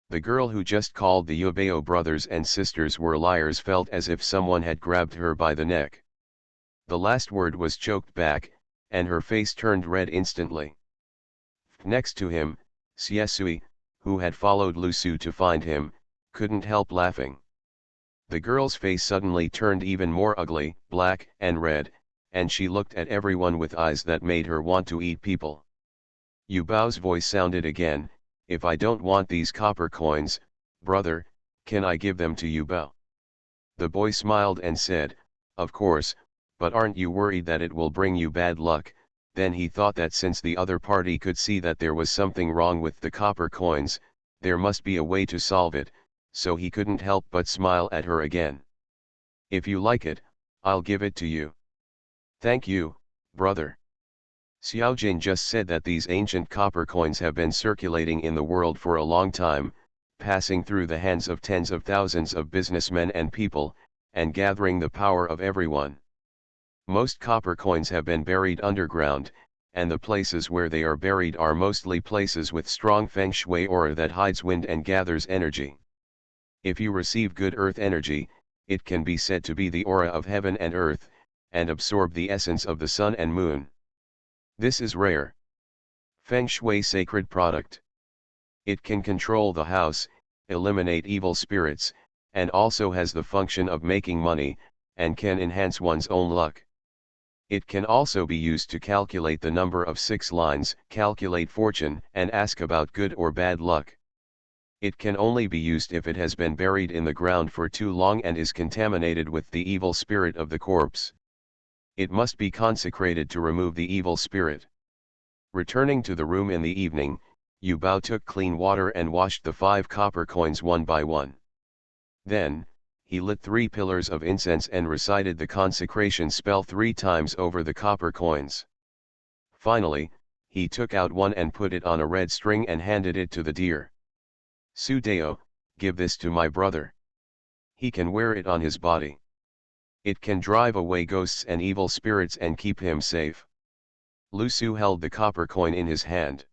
The girl who just called the Yubao brothers and sisters were liars felt as if someone had grabbed her by the neck. The last word was choked back, and her face turned red instantly. Next to him, Xiesui, who had followed Lu Su to find him, couldn't help laughing. The girl's face suddenly turned even more ugly, black and red, and she looked at everyone with eyes that made her want to eat people. Yu Bao's voice sounded again, "If I don't want these copper coins, brother, can I give them to Yu Bao?" The boy smiled and said, "Of course, but aren't you worried that it will bring you bad luck?" Then he thought that since the other party could see that there was something wrong with the copper coins, there must be a way to solve it, so he couldn't help but smile at her again. "If you like it, I'll give it to you." "Thank you, brother." Xiaojing just said that these ancient copper coins have been circulating in the world for a long time, passing through the hands of tens of thousands of businessmen and people, and gathering the power of everyone. Most copper coins have been buried underground, and the places where they are buried are mostly places with strong feng shui aura that hides wind and gathers energy. If you receive good earth energy, it can be said to be the aura of heaven and earth, and absorb the essence of the sun and moon. This is rare feng shui sacred product. It can control the house, eliminate evil spirits, and also has the function of making money, and can enhance one's own luck. It can also be used to calculate the number of 6 lines, calculate fortune, and ask about good or bad luck. It can only be used if it has been buried in the ground for too long and is contaminated with the evil spirit of the corpse. It must be consecrated to remove the evil spirit. Returning to the room in the evening, Yu Bao took clean water and washed the 5 copper coins one by one. Then, he lit 3 pillars of incense and recited the consecration spell 3 times over the copper coins. Finally, he took out one and put it on a red string and handed it to the deer. "Su Dao, give this to my brother. He can wear it on his body. It can drive away ghosts and evil spirits and keep him safe." Lu Su held the copper coin in his hand.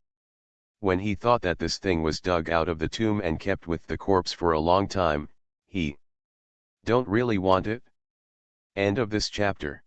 When he thought that this thing was dug out of the tomb and kept with the corpse for a long time, he don't really want it. End of this chapter.